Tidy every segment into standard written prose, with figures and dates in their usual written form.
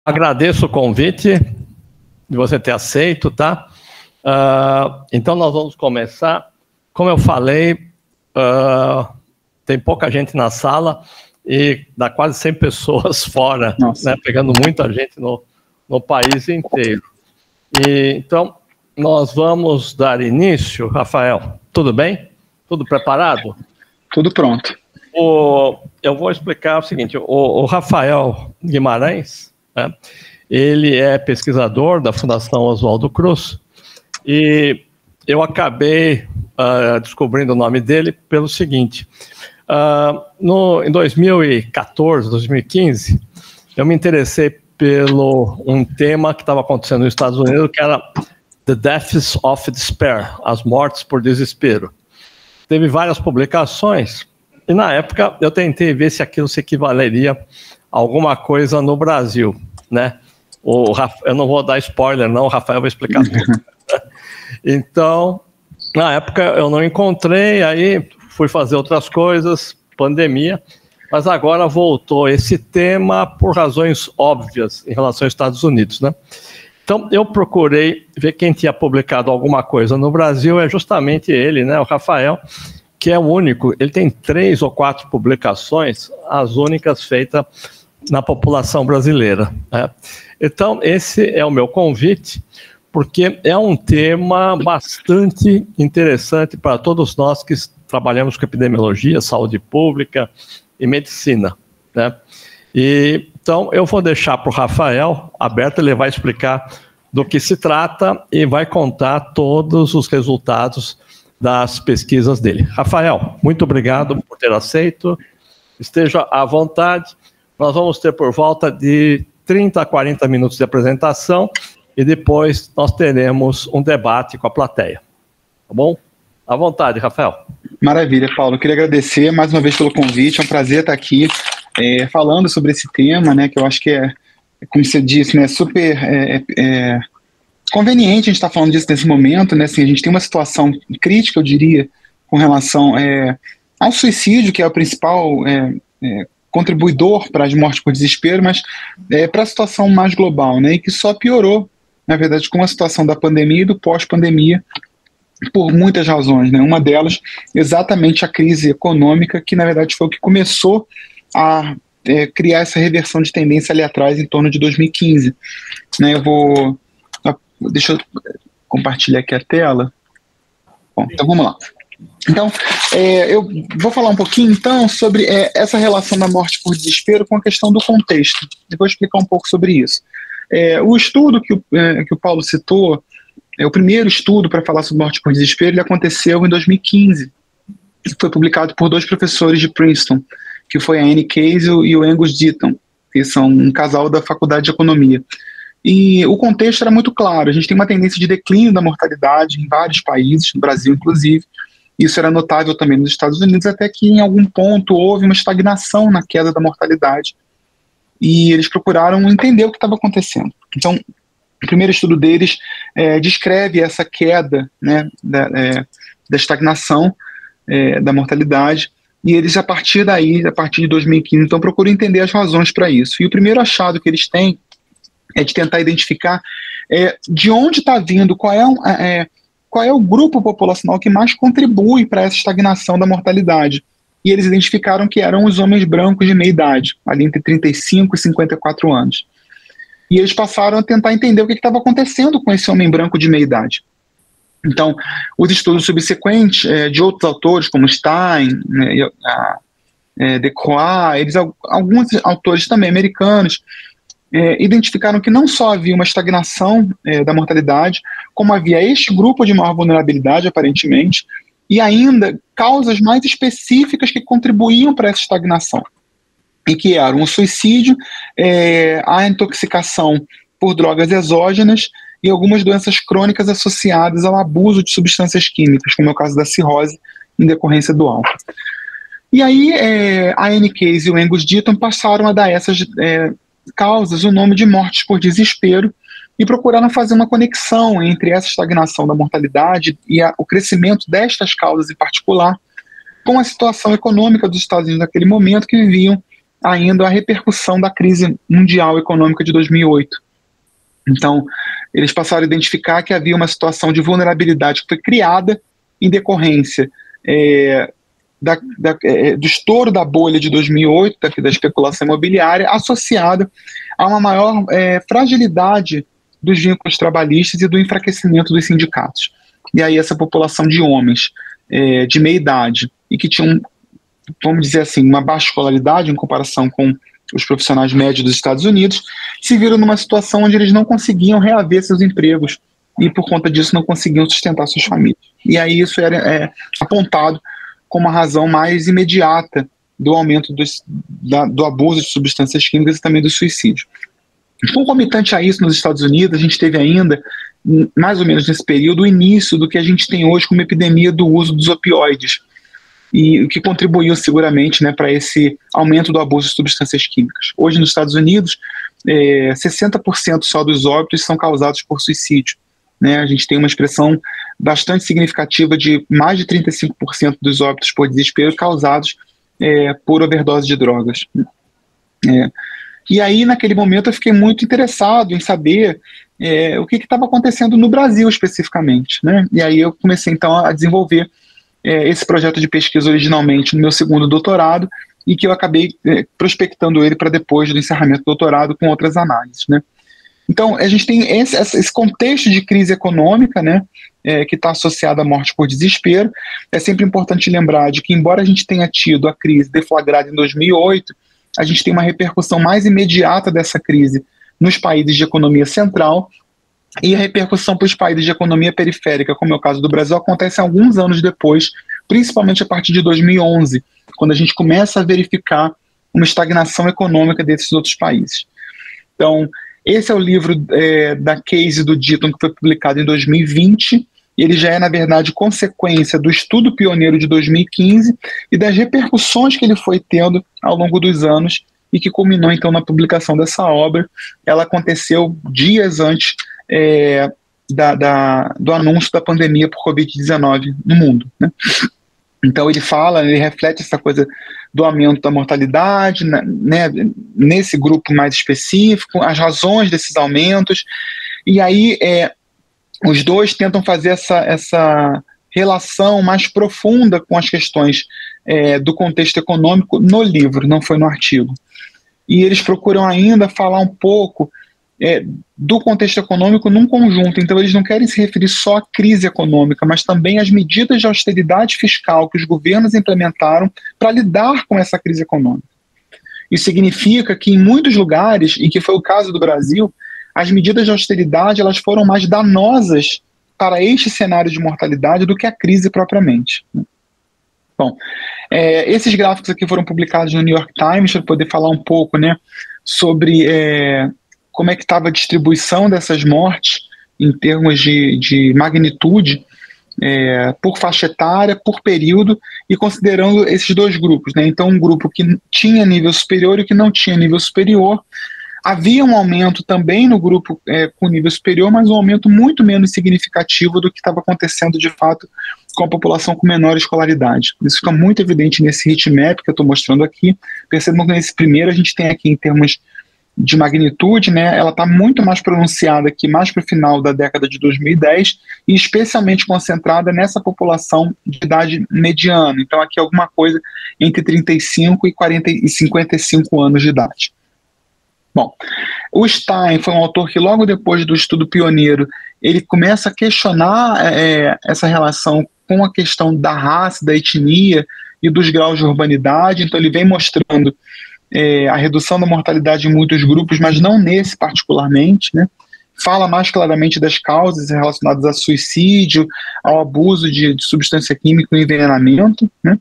Agradeço o convite de você ter aceito, tá? Então nós vamos começar. Como eu falei, tem pouca gente na sala e dá quase 100 pessoas fora, né, pegando muita gente no país inteiro. Então, nós vamos dar início. Rafael, tudo bem? Tudo preparado? Tudo pronto. Eu vou explicar o seguinte, o Rafael Guimarães, né, ele é pesquisador da Fundação Oswaldo Cruz e eu acabei descobrindo o nome dele pelo seguinte, em 2014, 2015, eu me interessei pelo um tema que estava acontecendo nos Estados Unidos, que era The Deaths of Despair, as mortes por desespero. Teve várias publicações e na época eu tentei ver se aquilo se equivaleria a alguma coisa no Brasil, né? Eu não vou dar spoiler não, o Rafael vai explicar tudo. Então, na época eu não encontrei, aí fui fazer outras coisas, pandemia, mas agora voltou esse tema por razões óbvias em relação aos Estados Unidos, né? Então, eu procurei ver quem tinha publicado alguma coisa no Brasil, é justamente ele, né, o Rafael, que é o único, ele tem 3 ou 4 publicações, as únicas feitas na população brasileira, né? Então, esse é o meu convite, porque é um tema bastante interessante para todos nós que trabalhamos com epidemiologia, saúde pública e medicina, né? Então, eu vou deixar para o Rafael aberto, ele vai explicar do que se trata e vai contar todos os resultados das pesquisas dele. Rafael, muito obrigado por ter aceito, esteja à vontade. Nós vamos ter por volta de 30 a 40 minutos de apresentação e depois nós teremos um debate com a plateia. Tá bom? À vontade, Rafael. Maravilha, Paulo. Eu queria agradecer mais uma vez pelo convite. É um prazer estar aqui falando sobre esse tema, né, que eu acho que como você disse, né, super conveniente a gente estar falando disso nesse momento, né? Assim, a gente tem uma situação crítica, eu diria, com relação ao suicídio, que é o principal contribuidor para as mortes por desespero, mas para a situação mais global, né, e que só piorou, na verdade, com a situação da pandemia e do pós-pandemia, por muitas razões, né? Uma delas, exatamente a crise econômica, que na verdade foi o que começou a criar essa reversão de tendência ali atrás, em torno de 2015. Né? Deixa eu compartilhar aqui a tela. Bom, então vamos lá. Então, eu vou falar um pouquinho, então, sobre essa relação da morte por desespero com a questão do contexto. Eu vou explicar um pouco sobre isso. O estudo que o Paulo citou, o primeiro estudo para falar sobre morte por desespero, ele aconteceu em 2015. Foi publicado por 2 professores de Princeton, que foi a Annie Case e o Angus Deaton, que são um casal da Faculdade de Economia. E o contexto era muito claro, a gente tem uma tendência de declínio da mortalidade em vários países, no Brasil inclusive. Isso era notável também nos Estados Unidos, até que em algum ponto houve uma estagnação na queda da mortalidade. E eles procuraram entender o que estava acontecendo. Então, o primeiro estudo deles descreve essa queda, né, da estagnação da mortalidade, e eles, a partir daí, a partir de 2015, então procuram entender as razões para isso. E o primeiro achado que eles têm é de tentar identificar de onde está vindo, qual é o grupo populacional que mais contribui para essa estagnação da mortalidade. E eles identificaram que eram os homens brancos de meia idade, ali entre 35 e 54 anos. E eles passaram a tentar entender o que estava acontecendo com esse homem branco de meia idade. Então, os estudos subsequentes de outros autores, como Stein, né, Decroix, alguns autores também americanos, identificaram que não só havia uma estagnação da mortalidade, como havia este grupo de maior vulnerabilidade, aparentemente, e ainda causas mais específicas que contribuíam para essa estagnação, e que eram o suicídio, a intoxicação por drogas exógenas e algumas doenças crônicas associadas ao abuso de substâncias químicas, como é o caso da cirrose em decorrência do álcool. E aí a Annie Case e o Angus Deaton passaram a dar essas causas o nome de mortes por desespero e procuraram fazer uma conexão entre essa estagnação da mortalidade e o crescimento destas causas em particular com a situação econômica dos Estados Unidos naquele momento, que viviam ainda a repercussão da crise mundial econômica de 2008. Então, eles passaram a identificar que havia uma situação de vulnerabilidade que foi criada em decorrência do estouro da bolha de 2008, da especulação imobiliária, associada a uma maior fragilidade dos vínculos trabalhistas e do enfraquecimento dos sindicatos. E aí essa população de homens de meia idade e que tinham, vamos dizer assim, uma baixa escolaridade em comparação com os profissionais médios dos Estados Unidos, se viram numa situação onde eles não conseguiam reaver seus empregos e, por conta disso, não conseguiam sustentar suas famílias. E aí isso era apontado como a razão mais imediata do aumento do abuso de substâncias químicas e também do suicídio. Concomitante a isso, nos Estados Unidos, a gente teve ainda, mais ou menos nesse período, o início do que a gente tem hoje como epidemia do uso dos opioides, e o que contribuiu seguramente, né, para esse aumento do abuso de substâncias químicas. Hoje, nos Estados Unidos, 60% só dos óbitos são causados por suicídio. Né? A gente tem uma expressão bastante significativa de mais de 35% dos óbitos por desespero causados por overdose de drogas. E aí, naquele momento, eu fiquei muito interessado em saber o que estava acontecendo no Brasil especificamente. Né? E aí eu comecei, então, a desenvolver esse projeto de pesquisa originalmente no meu segundo doutorado e que eu acabei prospectando ele para depois do encerramento do doutorado com outras análises. Né? Então, a gente tem esse contexto de crise econômica, né, que está associado à morte por desespero. É sempre importante lembrar de que, embora a gente tenha tido a crise deflagrada em 2008, a gente tem uma repercussão mais imediata dessa crise nos países de economia central, e a repercussão para os países de economia periférica, como é o caso do Brasil, acontece alguns anos depois, principalmente a partir de 2011, quando a gente começa a verificar uma estagnação econômica desses outros países. Então, esse é o livro da Case do Deaton, que foi publicado em 2020, e ele já é, na verdade, consequência do estudo pioneiro de 2015 e das repercussões que ele foi tendo ao longo dos anos e que culminou, então, na publicação dessa obra. Ela aconteceu dias antes do anúncio da pandemia por Covid-19 no mundo. Né? Então ele reflete essa coisa do aumento da mortalidade, né, nesse grupo mais específico, as razões desses aumentos, e aí os dois tentam fazer essa relação mais profunda com as questões do contexto econômico no livro, não foi no artigo. E eles procuram ainda falar um pouco do contexto econômico num conjunto. Então eles não querem se referir só à crise econômica, mas também às medidas de austeridade fiscal que os governos implementaram para lidar com essa crise econômica. Isso significa que em muitos lugares, e que foi o caso do Brasil, as medidas de austeridade elas foram mais danosas para este cenário de mortalidade do que a crise propriamente. Bom, esses gráficos aqui foram publicados no New York Times para poder falar um pouco, né, sobre como é que estava a distribuição dessas mortes em termos de magnitude, por faixa etária, por período, e considerando esses dois grupos. Né? Então, um grupo que tinha nível superior e que não tinha nível superior. Havia um aumento também no grupo com nível superior, mas um aumento muito menos significativo do que estava acontecendo de fato com a população com menor escolaridade. Isso fica muito evidente nesse heatmap que eu estou mostrando aqui. Percebam que nesse primeiro a gente tem aqui em termos de magnitude, né, ela está muito mais pronunciada aqui mais para o final da década de 2010 e especialmente concentrada nessa população de idade mediana. Então aqui alguma coisa entre 35 e 55 anos de idade. Bom, o Stein foi um autor que logo depois do estudo pioneiro ele começa a questionar essa relação com a questão da raça, da etnia e dos graus de urbanidade. Então ele vem mostrando a redução da mortalidade em muitos grupos, mas não nesse particularmente, né? Fala mais claramente das causas relacionadas a suicídio, ao abuso de substância química e envenenamento, né?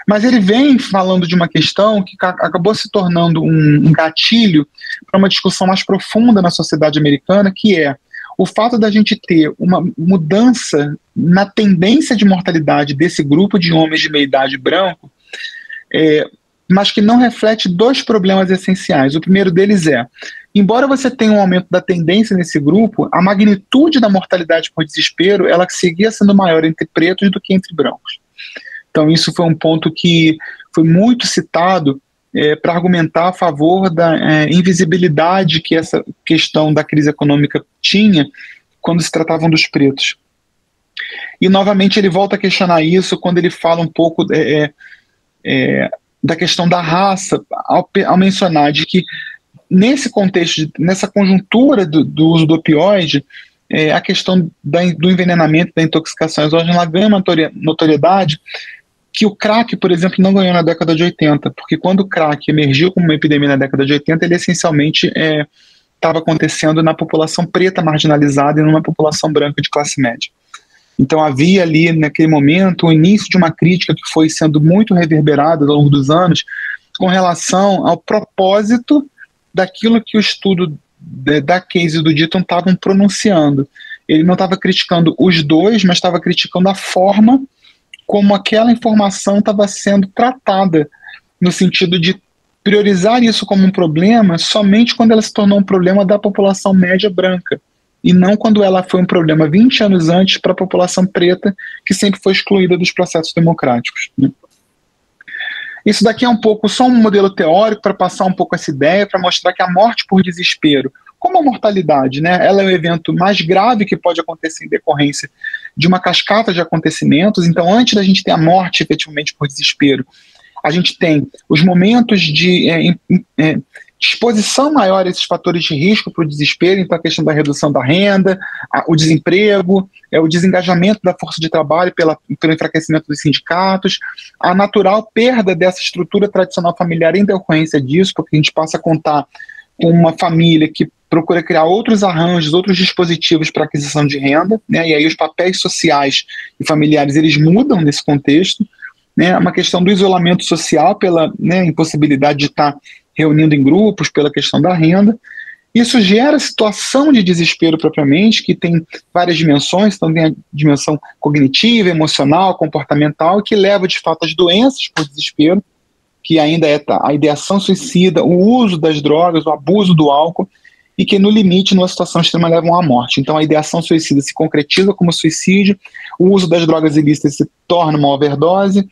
Mas ele vem falando de uma questão que acabou se tornando um gatilho para uma discussão mais profunda na sociedade americana, que é o fato da gente ter uma mudança na tendência de mortalidade desse grupo de homens de meia-idade branco, mas que não reflete dois problemas essenciais. O primeiro deles embora você tenha um aumento da tendência nesse grupo, a magnitude da mortalidade por desespero, ela seguia sendo maior entre pretos do que entre brancos. Então isso foi um ponto que foi muito citado para argumentar a favor da invisibilidade que essa questão da crise econômica tinha quando se tratavam dos pretos. E, novamente, ele volta a questionar isso quando ele fala um pouco da questão da raça, ao mencionar de que, nesse contexto, nessa conjuntura do uso do opioide, a questão do envenenamento, da intoxicação exógena, ela ganha uma notoriedade que o crack, por exemplo, não ganhou na década de 80, porque quando o crack emergiu como uma epidemia na década de 80, ele essencialmente estava acontecendo na população preta marginalizada e numa população branca de classe média. Então havia ali, naquele momento, o início de uma crítica que foi sendo muito reverberada ao longo dos anos com relação ao propósito daquilo que o estudo da Case e do Deaton estavam pronunciando. Ele não estava criticando os dois, mas estava criticando a forma como aquela informação estava sendo tratada, no sentido de priorizar isso como um problema somente quando ela se tornou um problema da população média branca, e não quando ela foi um problema 20 anos antes para a população preta, que sempre foi excluída dos processos democráticos, né? Isso daqui é um pouco só um modelo teórico para passar um pouco essa ideia, para mostrar que a morte por desespero, como a mortalidade, né, ela é o evento mais grave que pode acontecer em decorrência de uma cascata de acontecimentos. Então, antes da gente ter a morte efetivamente por desespero, a gente tem os momentos de exposição maior a esses fatores de risco para o desespero. Então, a questão da redução da renda, o desemprego, o desengajamento da força de trabalho pelo enfraquecimento dos sindicatos, a natural perda dessa estrutura tradicional familiar em decorrência disso, porque a gente passa a contar com uma família que procura criar outros arranjos, outros dispositivos para aquisição de renda, né? E aí os papéis sociais e familiares eles mudam nesse contexto, né? Uma questão do isolamento social pela, né, impossibilidade de estar reunindo em grupos, pela questão da renda. Isso gera situação de desespero propriamente, que tem várias dimensões. Então tem a dimensão cognitiva, emocional, comportamental, que leva de fato às doenças por desespero, que ainda é a ideação suicida, o uso das drogas, o abuso do álcool, e que no limite, numa situação extrema, levam à morte. Então a ideação suicida se concretiza como suicídio, o uso das drogas ilícitas se torna uma overdose,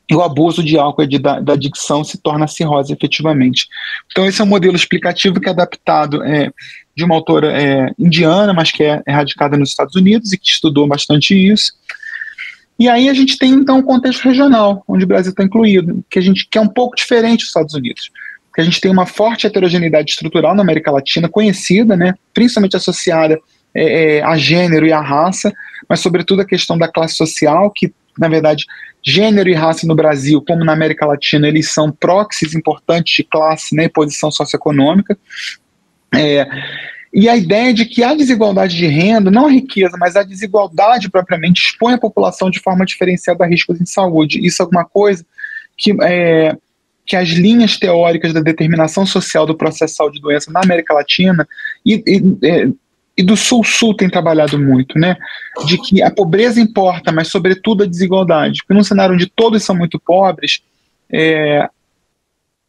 e o abuso de álcool e da adicção se torna cirrose efetivamente. Então esse é um modelo explicativo que é adaptado de uma autora indiana, mas que é radicada nos Estados Unidos e que estudou bastante isso. E aí a gente tem então um contexto regional, onde o Brasil está incluído, que é um pouco diferente dos Estados Unidos. Porque a gente tem uma forte heterogeneidade estrutural na América Latina, conhecida, né, principalmente associada a gênero e a raça, mas sobretudo a questão da classe social, que, na verdade, gênero e raça no Brasil, como na América Latina, eles são proxies importantes de classe, né, e posição socioeconômica. E a ideia de que a desigualdade de renda, não a riqueza, mas a desigualdade propriamente, expõe a população de forma diferenciada a riscos em saúde. Isso é alguma coisa que as linhas teóricas da determinação social do processo de saúde e doença na América Latina e do Sul-Sul têm trabalhado muito, né? De que a pobreza importa, mas sobretudo a desigualdade. Porque num cenário onde todos são muito pobres,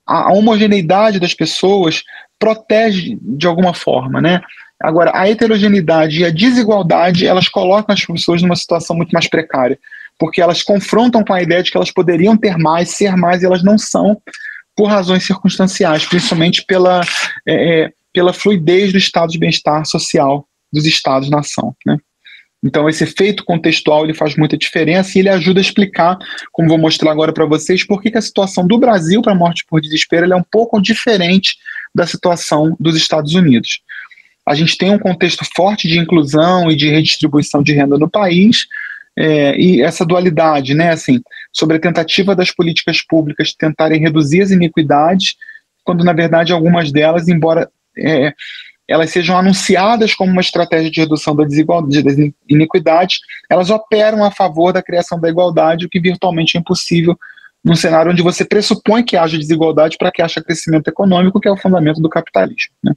a homogeneidade das pessoas protege de alguma forma, né? Agora, a heterogeneidade e a desigualdade, elas colocam as pessoas numa situação muito mais precária, porque elas confrontam com a ideia de que elas poderiam ter mais, ser mais, e elas não são, por razões circunstanciais, principalmente pela fluidez do estado de bem-estar social dos estados-nação, né? Então esse efeito contextual ele faz muita diferença e ele ajuda a explicar, como vou mostrar agora para vocês, por que a situação do Brasil para a morte por desespero ela é um pouco diferente da situação dos Estados Unidos. A gente tem um contexto forte de inclusão e de redistribuição de renda no país, e essa dualidade, né, assim, sobre a tentativa das políticas públicas tentarem reduzir as iniquidades, quando na verdade algumas delas, embora elas sejam anunciadas como uma estratégia de redução da desigualdade, das iniquidades, elas operam a favor da criação da igualdade, o que virtualmente é impossível num cenário onde você pressupõe que haja desigualdade para que haja crescimento econômico, que é o fundamento do capitalismo, né?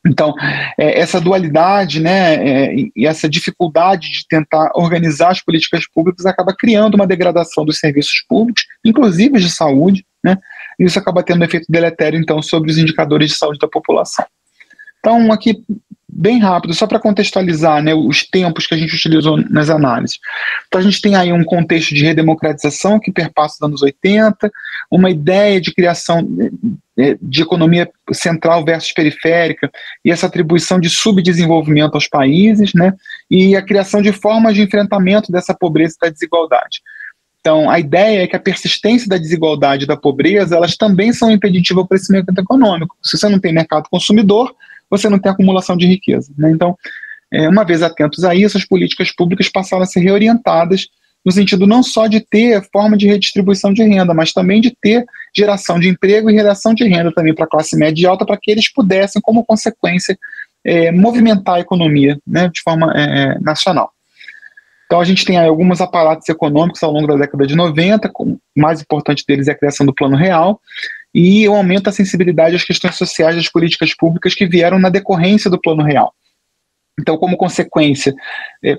Então, essa dualidade, né, e essa dificuldade de tentar organizar as políticas públicas acaba criando uma degradação dos serviços públicos, inclusive de saúde, né, e isso acaba tendo um efeito deletério, então, sobre os indicadores de saúde da população. Então, aqui, bem rápido, só para contextualizar, né, os tempos que a gente utilizou nas análises. Então a gente tem aí um contexto de redemocratização que perpassa os anos 80, uma ideia de criação de economia central versus periférica, e essa atribuição de subdesenvolvimento aos países, né, e a criação de formas de enfrentamento dessa pobreza e da desigualdade. Então, a ideia é que a persistência da desigualdade e da pobreza, elas também são impeditivas ao crescimento econômico. Se você não tem mercado consumidor, você não tem acumulação de riqueza, né? Então, uma vez atentos a isso, as políticas públicas passaram a ser reorientadas no sentido não só de ter forma de redistribuição de renda, mas também de ter geração de emprego e geração de renda também para a classe média e alta, para que eles pudessem, como consequência, movimentar a economia, né, de forma nacional. Então a gente tem aí alguns aparatos econômicos ao longo da década de 90, o mais importante deles é a criação do Plano Real e o aumento da sensibilidade às questões sociais das políticas públicas que vieram na decorrência do Plano Real. Então, como consequência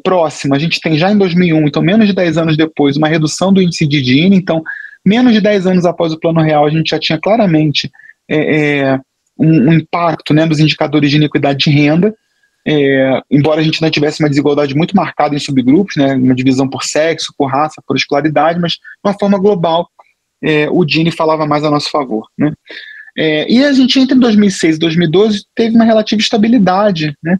próxima, a gente tem já em 2001, então menos de 10 anos depois, uma redução do índice de Gini. Então, menos de 10 anos após o Plano Real, a gente já tinha claramente um impacto, né, nos indicadores de inequidade de renda, embora a gente ainda tivesse uma desigualdade muito marcada em subgrupos, né, uma divisão por sexo, por raça, por escolaridade, mas de uma forma global, o Gini falava mais a nosso favor, né. E a gente, entre 2006 e 2012, teve uma relativa estabilidade, né,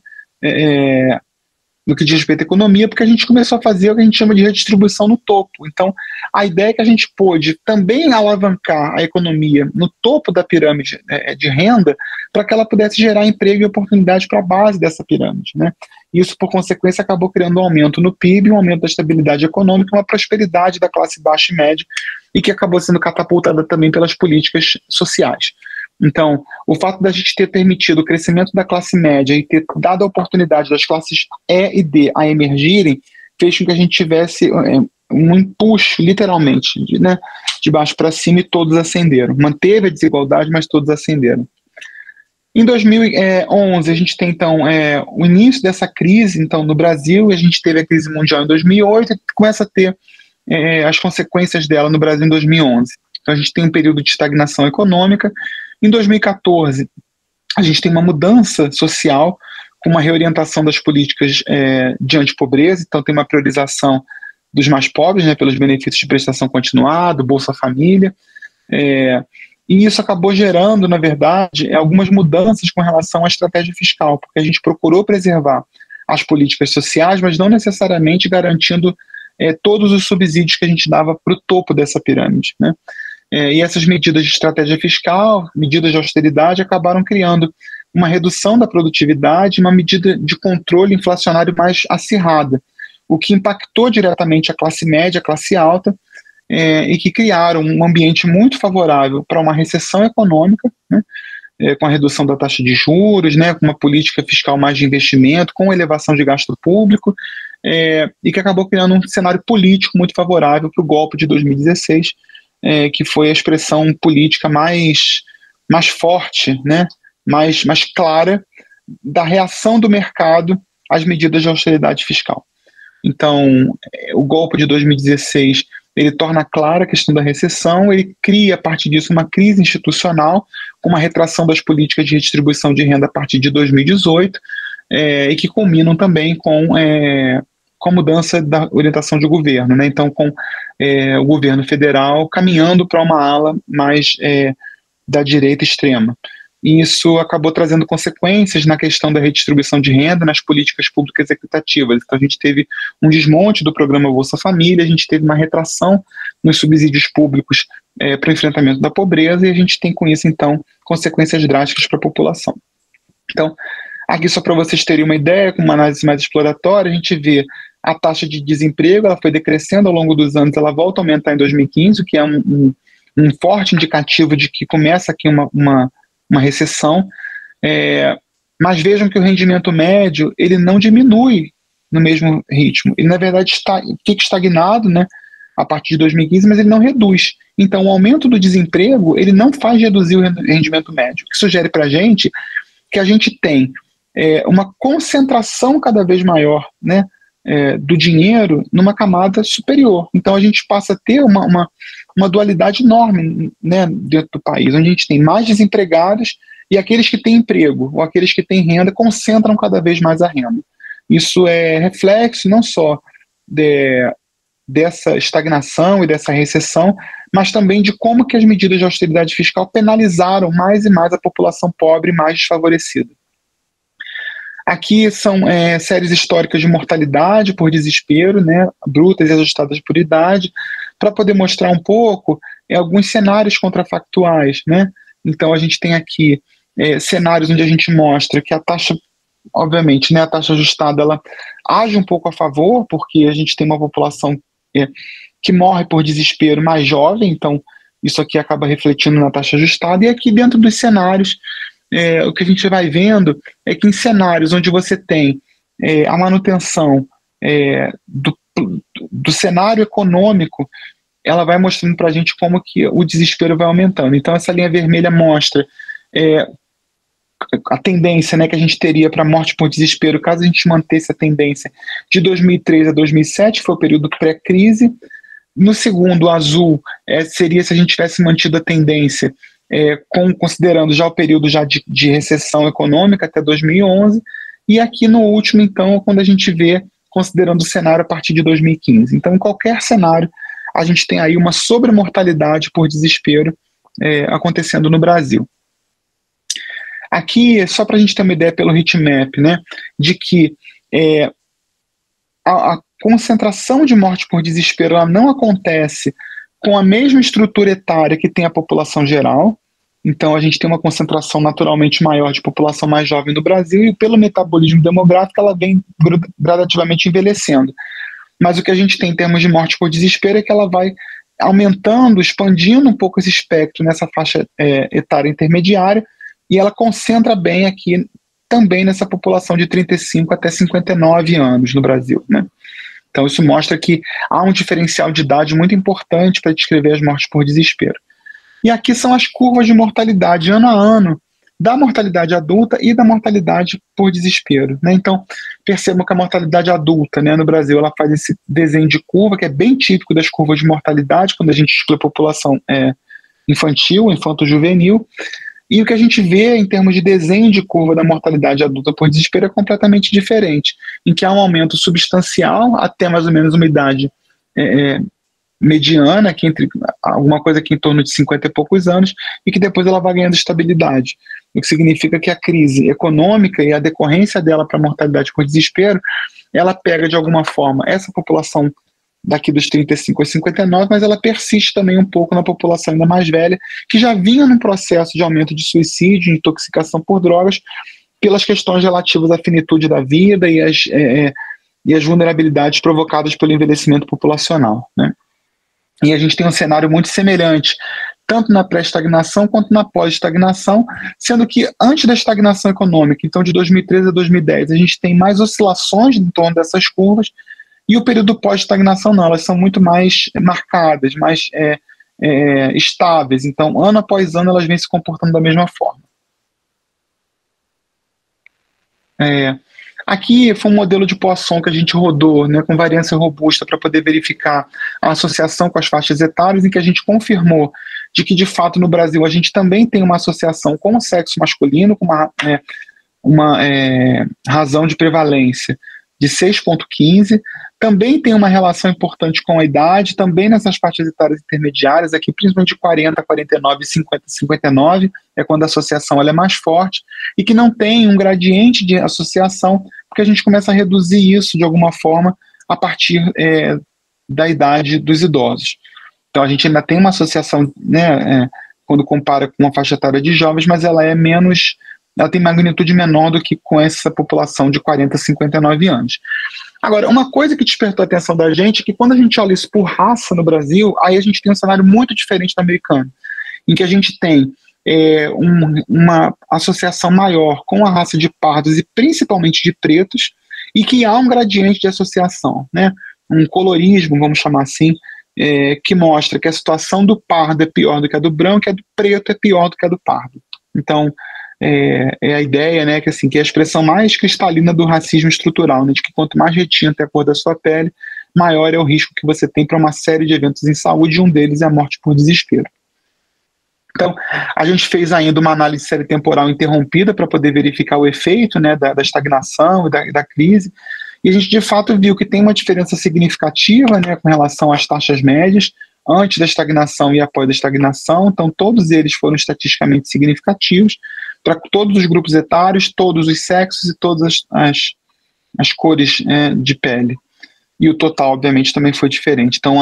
no que diz respeito à economia, porque a gente começou a fazer o que a gente chama de redistribuição no topo. Então, a ideia é que a gente pôde também alavancar a economia no topo da pirâmide de renda, para que ela pudesse gerar emprego e oportunidade para a base dessa pirâmide, né? Isso, por consequência, acabou criando um aumento no PIB, um aumento da estabilidade econômica, uma prosperidade da classe baixa e média, e que acabou sendo catapultada também pelas políticas sociais. Então, o fato da gente ter permitido o crescimento da classe média e ter dado a oportunidade das classes E e D a emergirem, fez com que a gente tivesse um empuxo, literalmente, né, de baixo para cima, e todos ascenderam. Manteve a desigualdade, mas todos ascenderam. Em 2011, a gente tem, então, o início dessa crise, então, no Brasil, a gente teve a crise mundial em 2008, e começa a ter as consequências dela no Brasil em 2011. Então, a gente tem um período de estagnação econômica. Em 2014, a gente tem uma mudança social, com uma reorientação das políticas de antipobreza. Então tem uma priorização dos mais pobres, né, pelos benefícios de prestação continuada, Bolsa Família, e isso acabou gerando, na verdade, algumas mudanças com relação à estratégia fiscal, porque a gente procurou preservar as políticas sociais, mas não necessariamente garantindo todos os subsídios que a gente dava para o topo dessa pirâmide, né? E essas medidas de estratégia fiscal, medidas de austeridade, acabaram criando uma redução da produtividade, uma medida de controle inflacionário mais acirrada, o que impactou diretamente a classe média, a classe alta, e que criaram um ambiente muito favorável para uma recessão econômica, né, com a redução da taxa de juros, né, com uma política fiscal mais de investimento, com elevação de gasto público, e que acabou criando um cenário político muito favorável para o golpe de 2016, que foi a expressão política mais forte, né, mais clara da reação do mercado às medidas de austeridade fiscal. Então, o golpe de 2016, ele torna clara a questão da recessão, ele cria, a partir disso, uma crise institucional, com uma retração das políticas de redistribuição de renda a partir de 2018, e que culminam também com a mudança da orientação de governo, né? Então, com o governo federal caminhando para uma ala mais da direita extrema. E isso acabou trazendo consequências na questão da redistribuição de renda, nas políticas públicas equitativas. Então a gente teve um desmonte do programa Bolsa Família, a gente teve uma retração nos subsídios públicos para o enfrentamento da pobreza, e a gente tem com isso, então, consequências drásticas para a população. Então, aqui só para vocês terem uma ideia, com uma análise mais exploratória, a gente vê a taxa de desemprego, ela foi decrescendo ao longo dos anos, ela volta a aumentar em 2015, o que é um forte indicativo de que começa aqui uma recessão, mas vejam que o rendimento médio, ele não diminui no mesmo ritmo, ele na verdade fica estagnado, né, a partir de 2015, mas ele não reduz. Então o aumento do desemprego, ele não faz reduzir o rendimento médio, o que sugere para a gente que a gente tem uma concentração cada vez maior, né, do dinheiro numa camada superior. Então a gente passa a ter uma dualidade enorme, né, dentro do país, onde a gente tem mais desempregados e aqueles que têm emprego ou aqueles que têm renda concentram cada vez mais a renda. Isso é reflexo não só dessa estagnação e dessa recessão, mas também de como que as medidas de austeridade fiscal penalizaram mais e mais a população pobre e mais desfavorecida. Aqui são séries históricas de mortalidade por desespero, né, brutas e ajustadas por idade, para poder mostrar um pouco alguns cenários contrafactuais, né? Então a gente tem aqui cenários onde a gente mostra que a taxa, obviamente, né, a taxa ajustada, ela age um pouco a favor, porque a gente tem uma população que morre por desespero mais jovem, então isso aqui acaba refletindo na taxa ajustada, e aqui dentro dos cenários, o que a gente vai vendo é que em cenários onde você tem a manutenção do cenário econômico, ela vai mostrando para a gente como que o desespero vai aumentando. Então essa linha vermelha mostra a tendência, né, que a gente teria para morte por desespero, caso a gente mantesse a tendência de 2003 a 2007, foi o período pré-crise. No segundo, azul, seria se a gente tivesse mantido a tendência, considerando já o período já de recessão econômica até 2011, e aqui no último, então, quando a gente vê, considerando o cenário a partir de 2015. Então, em qualquer cenário, a gente tem aí uma sobremortalidade por desespero acontecendo no Brasil. Aqui, só para a gente ter uma ideia pelo heatmap, né, de que a concentração de morte por desespero ela não acontece com a mesma estrutura etária que tem a população geral. Então a gente tem uma concentração naturalmente maior de população mais jovem no Brasil, e pelo metabolismo demográfico ela vem gradativamente envelhecendo. Mas o que a gente tem em termos de morte por desespero é que ela vai aumentando, expandindo um pouco esse espectro nessa faixa etária intermediária, e ela concentra bem aqui também nessa população de 35 até 59 anos no Brasil, né? Então isso mostra que há um diferencial de idade muito importante para descrever as mortes por desespero. E aqui são as curvas de mortalidade ano a ano, da mortalidade adulta e da mortalidade por desespero, né? Então percebam que a mortalidade adulta, né, no Brasil, ela faz esse desenho de curva que é bem típico das curvas de mortalidade quando a gente exclui a população infantil, infanto-juvenil. E o que a gente vê em termos de desenho de curva da mortalidade adulta por desespero é completamente diferente, em que há um aumento substancial até mais ou menos uma idade mediana, que entre alguma coisa aqui em torno de 50 e poucos anos, e que depois ela vai ganhando estabilidade. O que significa que a crise econômica e a decorrência dela para a mortalidade por desespero, ela pega de alguma forma essa população daqui dos 35 aos 59, mas ela persiste também um pouco na população ainda mais velha, que já vinha num processo de aumento de suicídio, de intoxicação por drogas, pelas questões relativas à finitude da vida e as vulnerabilidades provocadas pelo envelhecimento populacional, né? E a gente tem um cenário muito semelhante, tanto na pré-estagnação quanto na pós-estagnação, sendo que antes da estagnação econômica, então de 2013 a 2010, a gente tem mais oscilações em torno dessas curvas, e o período pós-estagnação não, elas são muito mais marcadas, mais estáveis. Então, ano após ano, elas vêm se comportando da mesma forma. Aqui foi um modelo de Poisson que a gente rodou, né, com variância robusta para poder verificar a associação com as faixas etárias, em que a gente confirmou de que, de fato, no Brasil a gente também tem uma associação com o sexo masculino, com uma razão de prevalência de 6,15, também tem uma relação importante com a idade, também nessas faixas etárias intermediárias, aqui principalmente de 40, 49, 50, 59, é quando a associação ela é mais forte, e que não tem um gradiente de associação, porque a gente começa a reduzir isso de alguma forma a partir da idade dos idosos. Então a gente ainda tem uma associação, né, quando compara com uma faixa etária de jovens, mas ela é menos, ela tem magnitude menor do que com essa população de 40 a 59 anos. Agora, uma coisa que despertou a atenção da gente é que quando a gente olha isso por raça no Brasil, aí a gente tem um cenário muito diferente do americano, em que a gente tem uma associação maior com a raça de pardos e principalmente de pretos, e que há um gradiente de associação, né? Um colorismo, vamos chamar assim, que mostra que a situação do pardo é pior do que a do branco, e a do preto é pior do que a do pardo. Então, a ideia, né, que é a expressão mais cristalina do racismo estrutural, né, de que quanto mais retinta é a cor da sua pele, maior é o risco que você tem para uma série de eventos em saúde, e um deles é a morte por desespero. Então, a gente fez ainda uma análise de série temporal interrompida para poder verificar o efeito, né, da estagnação e da crise, e a gente de fato viu que tem uma diferença significativa, né, com relação às taxas médias, antes da estagnação e após a estagnação. Então todos eles foram estatisticamente significativos, para todos os grupos etários, todos os sexos e todas as cores de pele. E o total, obviamente, também foi diferente. Então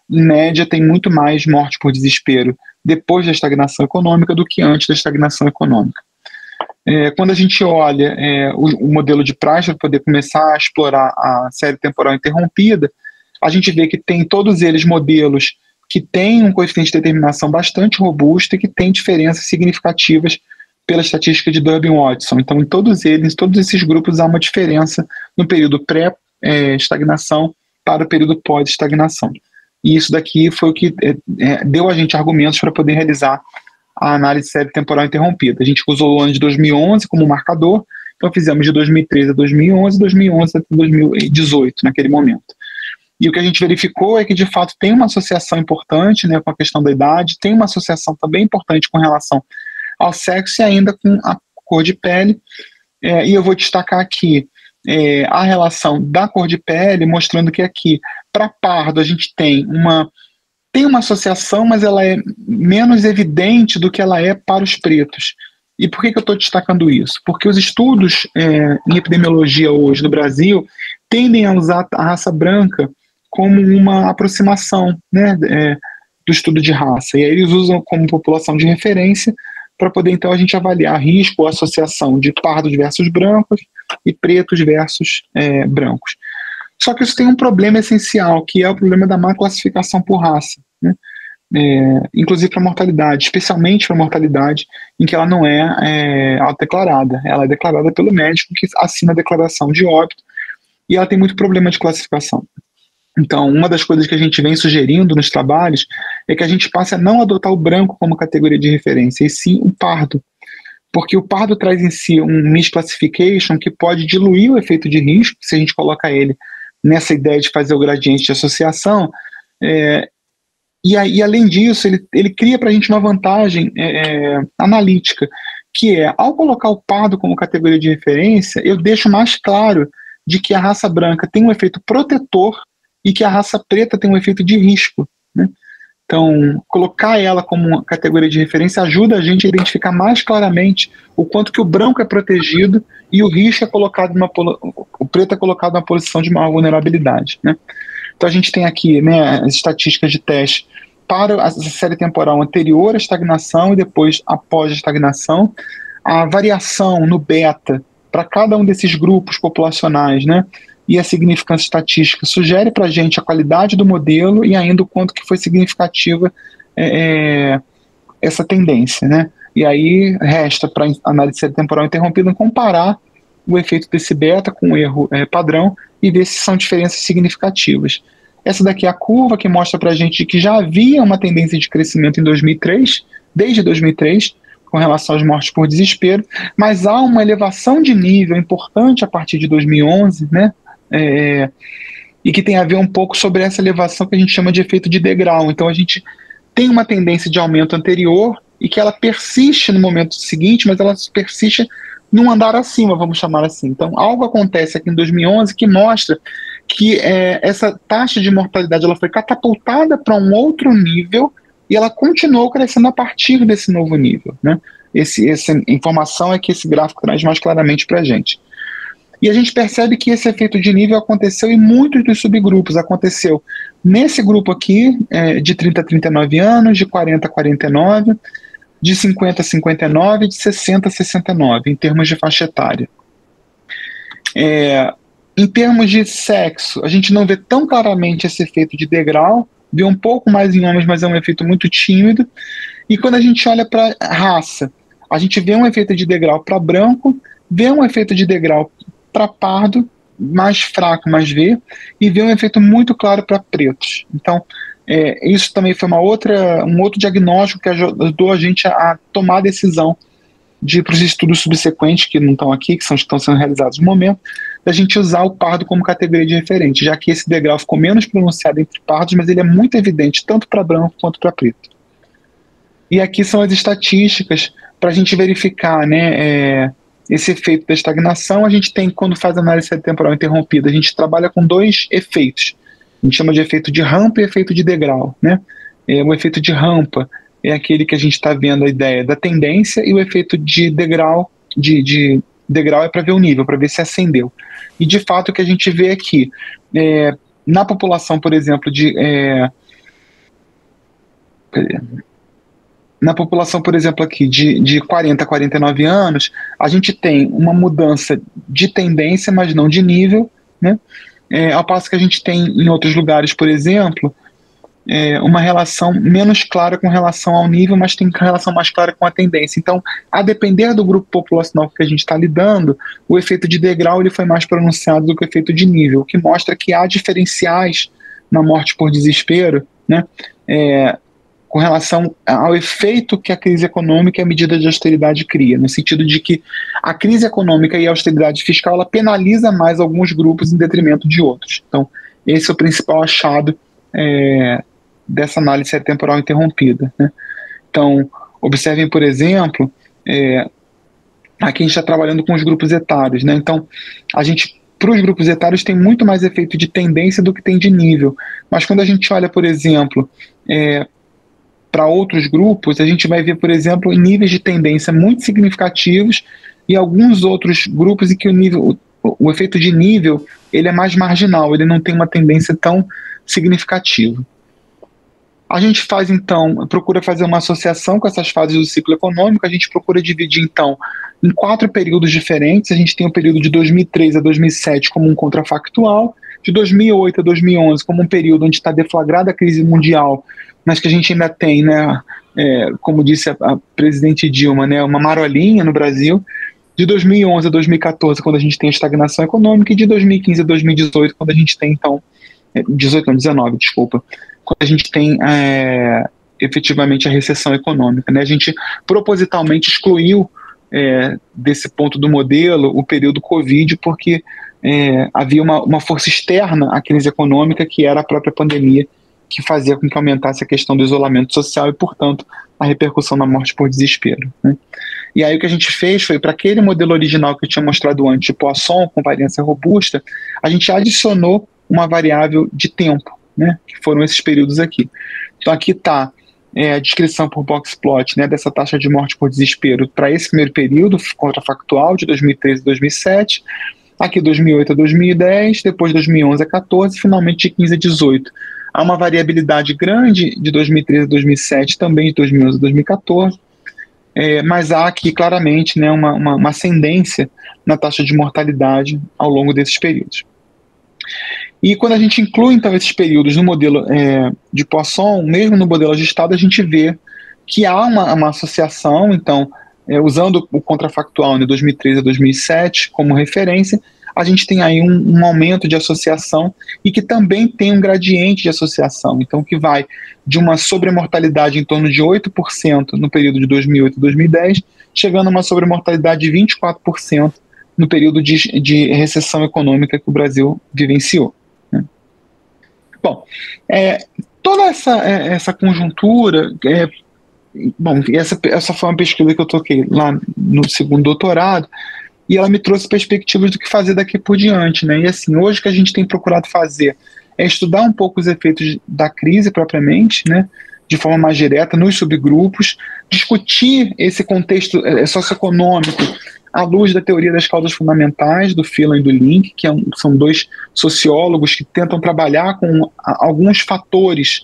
em média, tem muito mais morte por desespero depois da estagnação econômica do que antes da estagnação econômica. Quando a gente olha o modelo de Price para poder começar a explorar a série temporal interrompida, a gente vê que tem todos eles modelos que têm um coeficiente de determinação bastante robusto e que têm diferenças significativas pela estatística de Durbin-Watson. Então, em todos esses grupos há uma diferença no período pré-estagnação para o período pós-estagnação. E isso daqui foi o que deu a gente argumentos para poder realizar a análise de série temporal interrompida. A gente usou o ano de 2011 como marcador, então fizemos de 2013 a 2011, 2011 a 2018, naquele momento. E o que a gente verificou é que, de fato, tem uma associação importante, né, com a questão da idade, tem uma associação também importante com relação ao sexo e ainda com a cor de pele. E eu vou destacar aqui a relação da cor de pele, mostrando que aqui, para pardo, a gente tem uma associação, mas ela é menos evidente do que ela é para os pretos. E por que eu estou destacando isso? Porque os estudos em epidemiologia hoje no Brasil tendem a usar a raça branca como uma aproximação, né, do estudo de raça. E aí eles usam como população de referência para poder, então, a gente avaliar risco ou associação de pardos versus brancos e pretos versus brancos. Só que isso tem um problema essencial, que é o problema da má classificação por raça, né? Inclusive para a mortalidade, especialmente para a mortalidade em que ela não é autodeclarada. Ela é declarada pelo médico que assina a declaração de óbito e ela tem muito problema de classificação. Então, uma das coisas que a gente vem sugerindo nos trabalhos é que a gente passe a não adotar o branco como categoria de referência, e sim o pardo. Porque o pardo traz em si um misclassification que pode diluir o efeito de risco, se a gente coloca ele nessa ideia de fazer o gradiente de associação. E além disso, ele cria para a gente uma vantagem analítica, que ao colocar o pardo como categoria de referência, eu deixo mais claro de que a raça branca tem um efeito protetor e que a raça preta tem um efeito de risco, né? Então, colocar ela como uma categoria de referência ajuda a gente a identificar mais claramente o quanto que o branco é protegido e o risco o preto é colocado numa posição de maior vulnerabilidade, né? Então a gente tem aqui, né, as estatísticas de teste para a série temporal anterior à estagnação e depois após a estagnação, a variação no beta para cada um desses grupos populacionais, né, e a significância estatística sugere para a gente a qualidade do modelo e ainda o quanto que foi significativa essa tendência, né? E aí resta para a análise de série temporal interrompida comparar o efeito desse beta com o erro padrão e ver se são diferenças significativas. Essa daqui é a curva que mostra para a gente que já havia uma tendência de crescimento em 2003, desde 2003, com relação às mortes por desespero, mas há uma elevação de nível importante a partir de 2011, né? E que tem a ver um pouco sobre essa elevação que a gente chama de efeito de degrau. Então a gente tem uma tendência de aumento anterior e que ela persiste no momento seguinte, mas ela persiste num andar acima, vamos chamar assim. Então algo acontece aqui em 2011 que mostra que essa taxa de mortalidade ela foi catapultada para um outro nível e ela continuou crescendo a partir desse novo nível, né? Essa informação é que esse gráfico traz mais claramente para a gente. E a gente percebe que esse efeito de nível aconteceu em muitos dos subgrupos. Aconteceu nesse grupo aqui, de 30 a 39 anos, de 40 a 49, de 50 a 59 e de 60 a 69, em termos de faixa etária. Em termos de sexo, a gente não vê tão claramente esse efeito de degrau, vê um pouco mais em homens, mas é um efeito muito tímido. E quando a gente olha para raça, a gente vê um efeito de degrau para branco, vê um efeito de degrau para pardo, mais fraco, mais V, e vê um efeito muito claro para pretos. Então, isso também foi um outro diagnóstico que ajudou a gente a tomar a decisão de ir para os estudos subsequentes, que não estão aqui, que estão sendo realizados no momento, da gente usar o pardo como categoria de referente, já que esse degrau ficou menos pronunciado entre pardos, mas ele é muito evidente tanto para branco quanto para preto. E aqui são as estatísticas para a gente verificar, né, esse efeito da estagnação. A gente tem, quando faz análise temporal interrompida, a gente trabalha com dois efeitos. A gente chama de efeito de rampa e efeito de degrau, né? O efeito de rampa é aquele que a gente está vendo a ideia da tendência, e o efeito de degrau, degrau é para ver o nível, para ver se ascendeu. E de fato o que a gente vê aqui, na população, por exemplo, na população, por exemplo, aqui de 40 a 49 anos, a gente tem uma mudança de tendência, mas não de nível, né? Ao passo que a gente tem em outros lugares, por exemplo, uma relação menos clara com relação ao nível, mas tem relação mais clara com a tendência. Então, a depender do grupo populacional que a gente está lidando, o efeito de degrau ele foi mais pronunciado do que o efeito de nível, o que mostra que há diferenciais na morte por desespero, né, com relação ao efeito que a crise econômica e a medida de austeridade cria, no sentido de que a crise econômica e a austeridade fiscal ela penaliza mais alguns grupos em detrimento de outros. Então, esse é o principal achado dessa análise temporal interrompida, né? Então, observem, por exemplo, aqui a gente está trabalhando com os grupos etários, né? Então, para os grupos etários tem muito mais efeito de tendência do que tem de nível, mas quando a gente olha, por exemplo, para outros grupos, a gente vai ver, por exemplo, níveis de tendência muito significativos e alguns outros grupos em que o efeito de nível ele é mais marginal, ele não tem uma tendência tão significativa. A gente faz, então, procura fazer uma associação com essas fases do ciclo econômico. A gente procura dividir, então, em 4 períodos diferentes. A gente tem o período de 2003 a 2007 como um contrafactual, de 2008 a 2011 como um período onde está deflagrada a crise mundial, mas que a gente ainda tem, né, como disse a presidente Dilma, né, uma marolinha no Brasil, de 2011 a 2014, quando a gente tem a estagnação econômica, e de 2015 a 2018, quando a gente tem, então, 19, desculpa, quando a gente tem efetivamente a recessão econômica, né? A gente propositalmente excluiu desse ponto do modelo o período Covid, porque havia uma força externa à crise econômica, que era a própria pandemia, que fazia com que aumentasse a questão do isolamento social e, portanto, a repercussão na morte por desespero, né? E aí o que a gente fez foi, para aquele modelo original que eu tinha mostrado antes, de Poisson, com variância robusta, a gente adicionou uma variável de tempo, né, que foram esses períodos aqui. Então aqui está a descrição por box plot, né, dessa taxa de morte por desespero para esse primeiro período contrafactual, de 2013 a 2007, aqui 2008 a 2010, depois 2011 a 14, finalmente de 15 a 18. Há uma variabilidade grande de 2013 a 2007, também de 2011 a 2014, mas há aqui claramente, né, uma ascendência na taxa de mortalidade ao longo desses períodos. E quando a gente inclui, então, esses períodos no modelo de Poisson, mesmo no modelo ajustado, a gente vê que há uma associação. Então, usando o contrafactual de 2013 a 2007 como referência, a gente tem aí um aumento de associação e que também tem um gradiente de associação, então que vai de uma sobremortalidade em torno de 8% no período de 2008 a 2010, chegando a uma sobremortalidade de 24% no período de recessão econômica que o Brasil vivenciou, né? Bom, toda essa conjuntura, essa foi uma pesquisa que eu toquei lá no segundo doutorado, e ela me trouxe perspectivas do que fazer daqui por diante, né? E assim, hoje o que a gente tem procurado fazer é estudar um pouco os efeitos da crise propriamente, né, de forma mais direta, nos subgrupos, discutir esse contexto socioeconômico à luz da teoria das causas fundamentais, do Phelan e do Link, que são dois sociólogos que tentam trabalhar com alguns fatores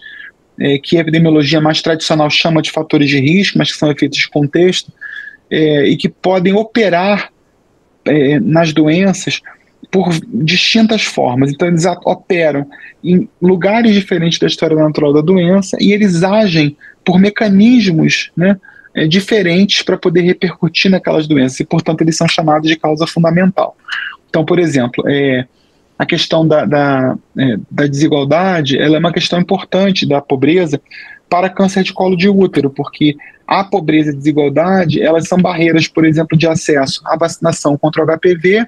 que a epidemiologia mais tradicional chama de fatores de risco, mas que são efeitos de contexto, e que podem operar nas doenças por distintas formas. Então eles operam em lugares diferentes da história natural da doença e eles agem por mecanismos, né, diferentes para poder repercutir naquelas doenças, e portanto eles são chamados de causa fundamental. Então, por exemplo, a questão da desigualdade, ela é uma questão importante da pobreza para câncer de colo de útero, porque a pobreza e a desigualdade, elas são barreiras, por exemplo, de acesso à vacinação contra o HPV,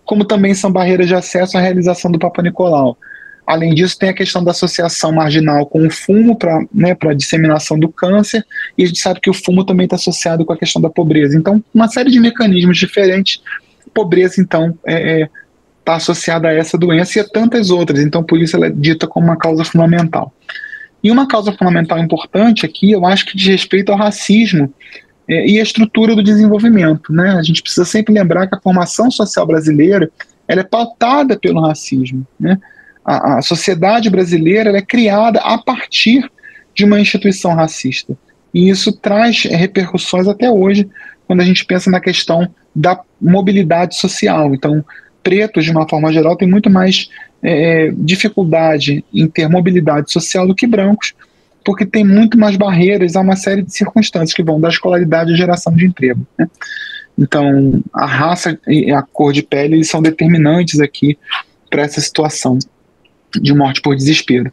como também são barreiras de acesso à realização do Papa Nicolau. Além disso, tem a questão da associação marginal com o fumo para, né, para a disseminação do câncer, e a gente sabe que o fumo também está associado com a questão da pobreza. Então, uma série de mecanismos diferentes. Pobreza, então, está associada a essa doença e a tantas outras, então por isso ela é dita como uma causa fundamental. E uma causa fundamental importante aqui, eu acho que diz respeito ao racismo e a estrutura do desenvolvimento, né? A gente precisa sempre lembrar que a formação social brasileira ela é pautada pelo racismo, né? A sociedade brasileira ela é criada a partir de uma instituição racista, e isso traz repercussões até hoje, quando a gente pensa na questão da mobilidade social. Então, pretos, de uma forma geral, têm muito mais dificuldade em ter mobilidade social do que brancos, porque tem muito mais barreiras a uma série de circunstâncias que vão da escolaridade à geração de emprego, né? Então, a raça e a cor de pele são determinantes aqui para essa situação de morte por desespero.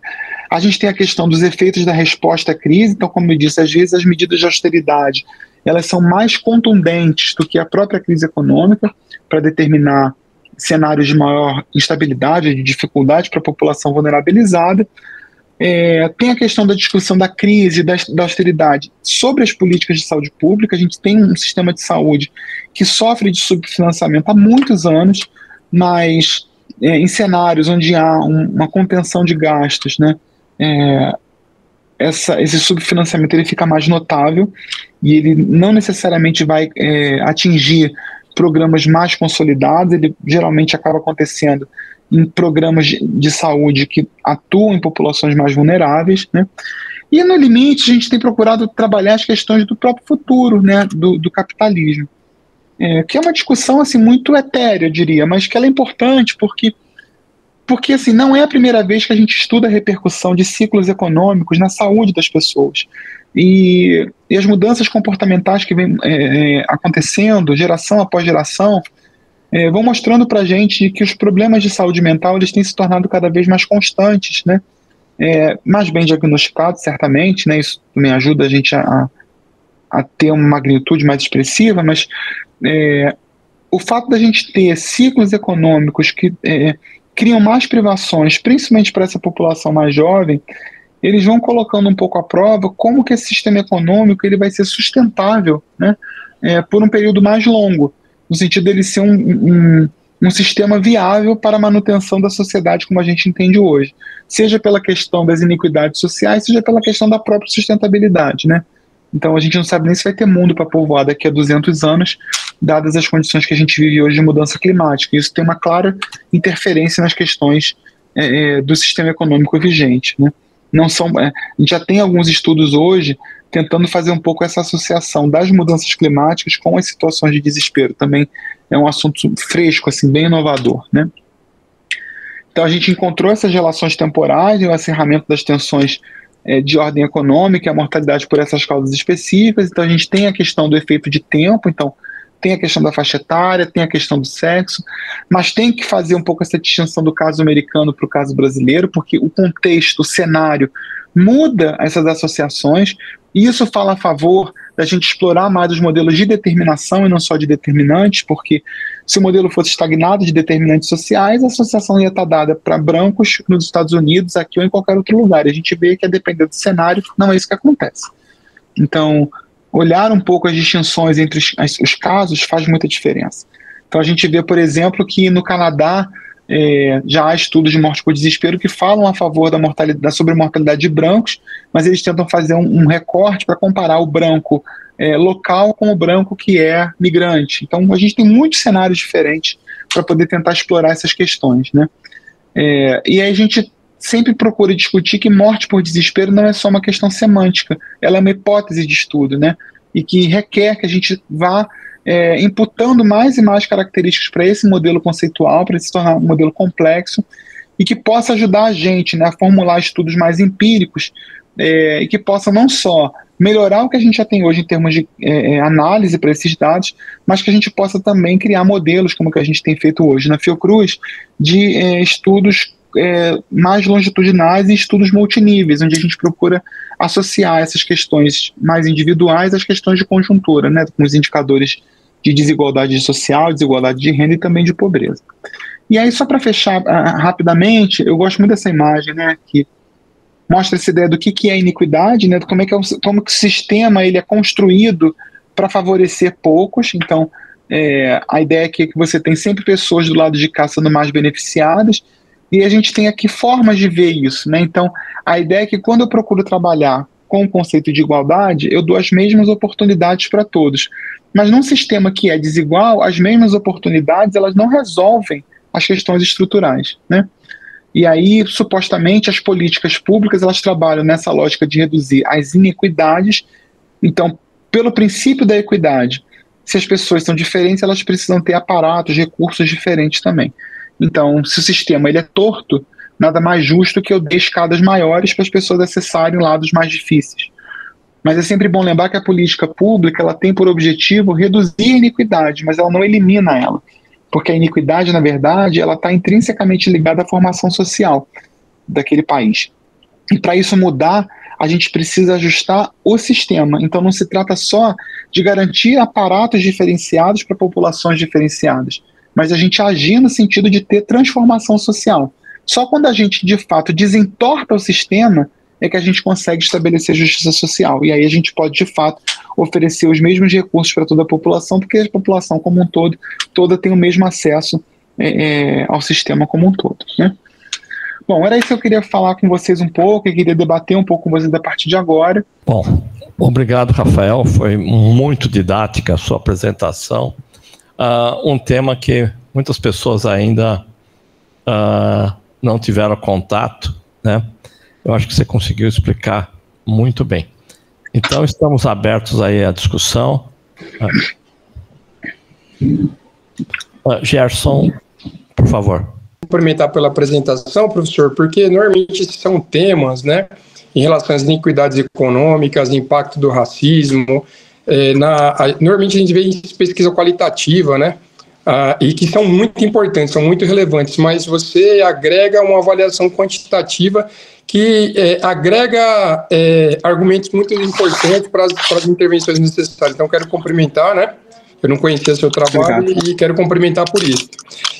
A gente tem a questão dos efeitos da resposta à crise. Então, como eu disse, às vezes as medidas de austeridade elas são mais contundentes do que a própria crise econômica para determinar cenários de maior instabilidade, de dificuldade para a população vulnerabilizada. Tem a questão da discussão da crise, da austeridade sobre as políticas de saúde pública. A gente tem um sistema de saúde que sofre de subfinanciamento há muitos anos, mas em cenários onde há uma contenção de gastos, né, esse subfinanciamento ele fica mais notável e ele não necessariamente vai atingir programas mais consolidados. Ele geralmente acaba acontecendo em programas de saúde que atuam em populações mais vulneráveis, né? E no limite a gente tem procurado trabalhar as questões do próprio futuro, né, do capitalismo, que é uma discussão assim, muito etérea, eu diria, mas que ela é importante porque assim, não é a primeira vez que a gente estuda a repercussão de ciclos econômicos na saúde das pessoas. E as mudanças comportamentais que vêm acontecendo, geração após geração, vão mostrando para a gente que os problemas de saúde mental eles têm se tornado cada vez mais constantes, né? Mais bem diagnosticados, certamente, né? Isso também ajuda a gente a ter uma magnitude mais expressiva, mas o fato da gente ter ciclos econômicos que criam mais privações, principalmente para essa população mais jovem, eles vão colocando um pouco à prova como que esse sistema econômico ele vai ser sustentável, né, por um período mais longo, no sentido dele ser um sistema viável para a manutenção da sociedade como a gente entende hoje, seja pela questão das iniquidades sociais, seja pela questão da própria sustentabilidade, né? Então a gente não sabe nem se vai ter mundo para povoar daqui a 200 anos, dadas as condições que a gente vive hoje de mudança climática. Isso tem uma clara interferência nas questões do sistema econômico vigente, né? Não são, a gente já tem alguns estudos hoje tentando fazer um pouco essa associação das mudanças climáticas com as situações de desespero. Também é um assunto fresco, assim, bem inovador, né? Então a gente encontrou essas relações temporais e o acerramento das tensões de ordem econômica, a mortalidade por essas causas específicas. Então a gente tem a questão do efeito de tempo, então tem a questão da faixa etária, tem a questão do sexo, mas tem que fazer um pouco essa distinção do caso americano para o caso brasileiro, porque o contexto, o cenário muda essas associações, e isso fala a favor da gente explorar mais os modelos de determinação e não só de determinantes, porque se o modelo fosse estagnado de determinantes sociais, a associação ia estar dada para brancos nos Estados Unidos, aqui ou em qualquer outro lugar. E a gente vê que, a depender do cenário, não é isso que acontece. Então, olhar um pouco as distinções entre os casos faz muita diferença. Então a gente vê, por exemplo, que no Canadá já há estudos de morte por desespero que falam a favor da mortalidade, sobre a mortalidade de brancos, mas eles tentam fazer um recorte para comparar o branco local com o branco que é migrante. Então a gente tem muitos cenários diferentes para poder tentar explorar essas questões, né? E aí a gente sempre procura discutir que morte por desespero não é só uma questão semântica, ela é uma hipótese de estudo, né? E que requer que a gente vá imputando mais e mais características para esse modelo conceitual, para se tornar um modelo complexo, e que possa ajudar a gente, né, a formular estudos mais empíricos, e que possa não só melhorar o que a gente já tem hoje em termos de análise para esses dados, mas que a gente possa também criar modelos, como que a gente tem feito hoje na Fiocruz, de estudos mais longitudinais e estudos multiníveis, onde a gente procura associar essas questões mais individuais às questões de conjuntura, né, com os indicadores de desigualdade social, desigualdade de renda e também de pobreza. E aí, só para fechar rapidamente, eu gosto muito dessa imagem, né, que mostra essa ideia do que é iniquidade, né, como que o sistema ele é construído para favorecer poucos. Então, a ideia é que você tem sempre pessoas do lado de cá sendo mais beneficiadas, e a gente tem aqui formas de ver isso, né? Então, a ideia é que quando eu procuro trabalhar com o conceito de igualdade, eu dou as mesmas oportunidades para todos. Mas num sistema que é desigual, as mesmas oportunidades, elas não resolvem as questões estruturais, né? E aí, supostamente, as políticas públicas, elas trabalham nessa lógica de reduzir as inequidades. Então, pelo princípio da equidade, se as pessoas são diferentes, elas precisam ter aparatos, recursos diferentes também. Então, se o sistema ele é torto, nada mais justo que eu dê escadas maiores para as pessoas acessarem lados mais difíceis. Mas é sempre bom lembrar que a política pública ela tem por objetivo reduzir a iniquidade, mas ela não elimina ela. Porque a iniquidade, na verdade, ela está intrinsecamente ligada à formação social daquele país. E para isso mudar, a gente precisa ajustar o sistema. Então não se trata só de garantir aparatos diferenciados para populações diferenciadas, mas a gente agir no sentido de ter transformação social. Só quando a gente, de fato, desentorta o sistema é que a gente consegue estabelecer justiça social. E aí a gente pode, de fato, oferecer os mesmos recursos para toda a população, porque a população como um todo, toda tem o mesmo acesso ao sistema como um todo, né? Bom, era isso que eu queria falar com vocês um pouco, eu queria debater um pouco com vocês a partir de agora. Bom, obrigado, Rafael, foi muito didática a sua apresentação. Um tema que muitas pessoas ainda não tiveram contato, né? Eu acho que você conseguiu explicar muito bem. Então, estamos abertos aí à discussão. Gerson, por favor. Cumprimentar pela apresentação, professor, porque normalmente esses são temas, né, em relação às iniquidades econômicas, impacto do racismo. Normalmente a gente vê em pesquisa qualitativa, né, e que são muito importantes, são muito relevantes, mas você agrega uma avaliação quantitativa que agrega argumentos muito importantes para as intervenções necessárias. Então, quero cumprimentar, né? Eu não conhecia seu trabalho e quero cumprimentar por isso.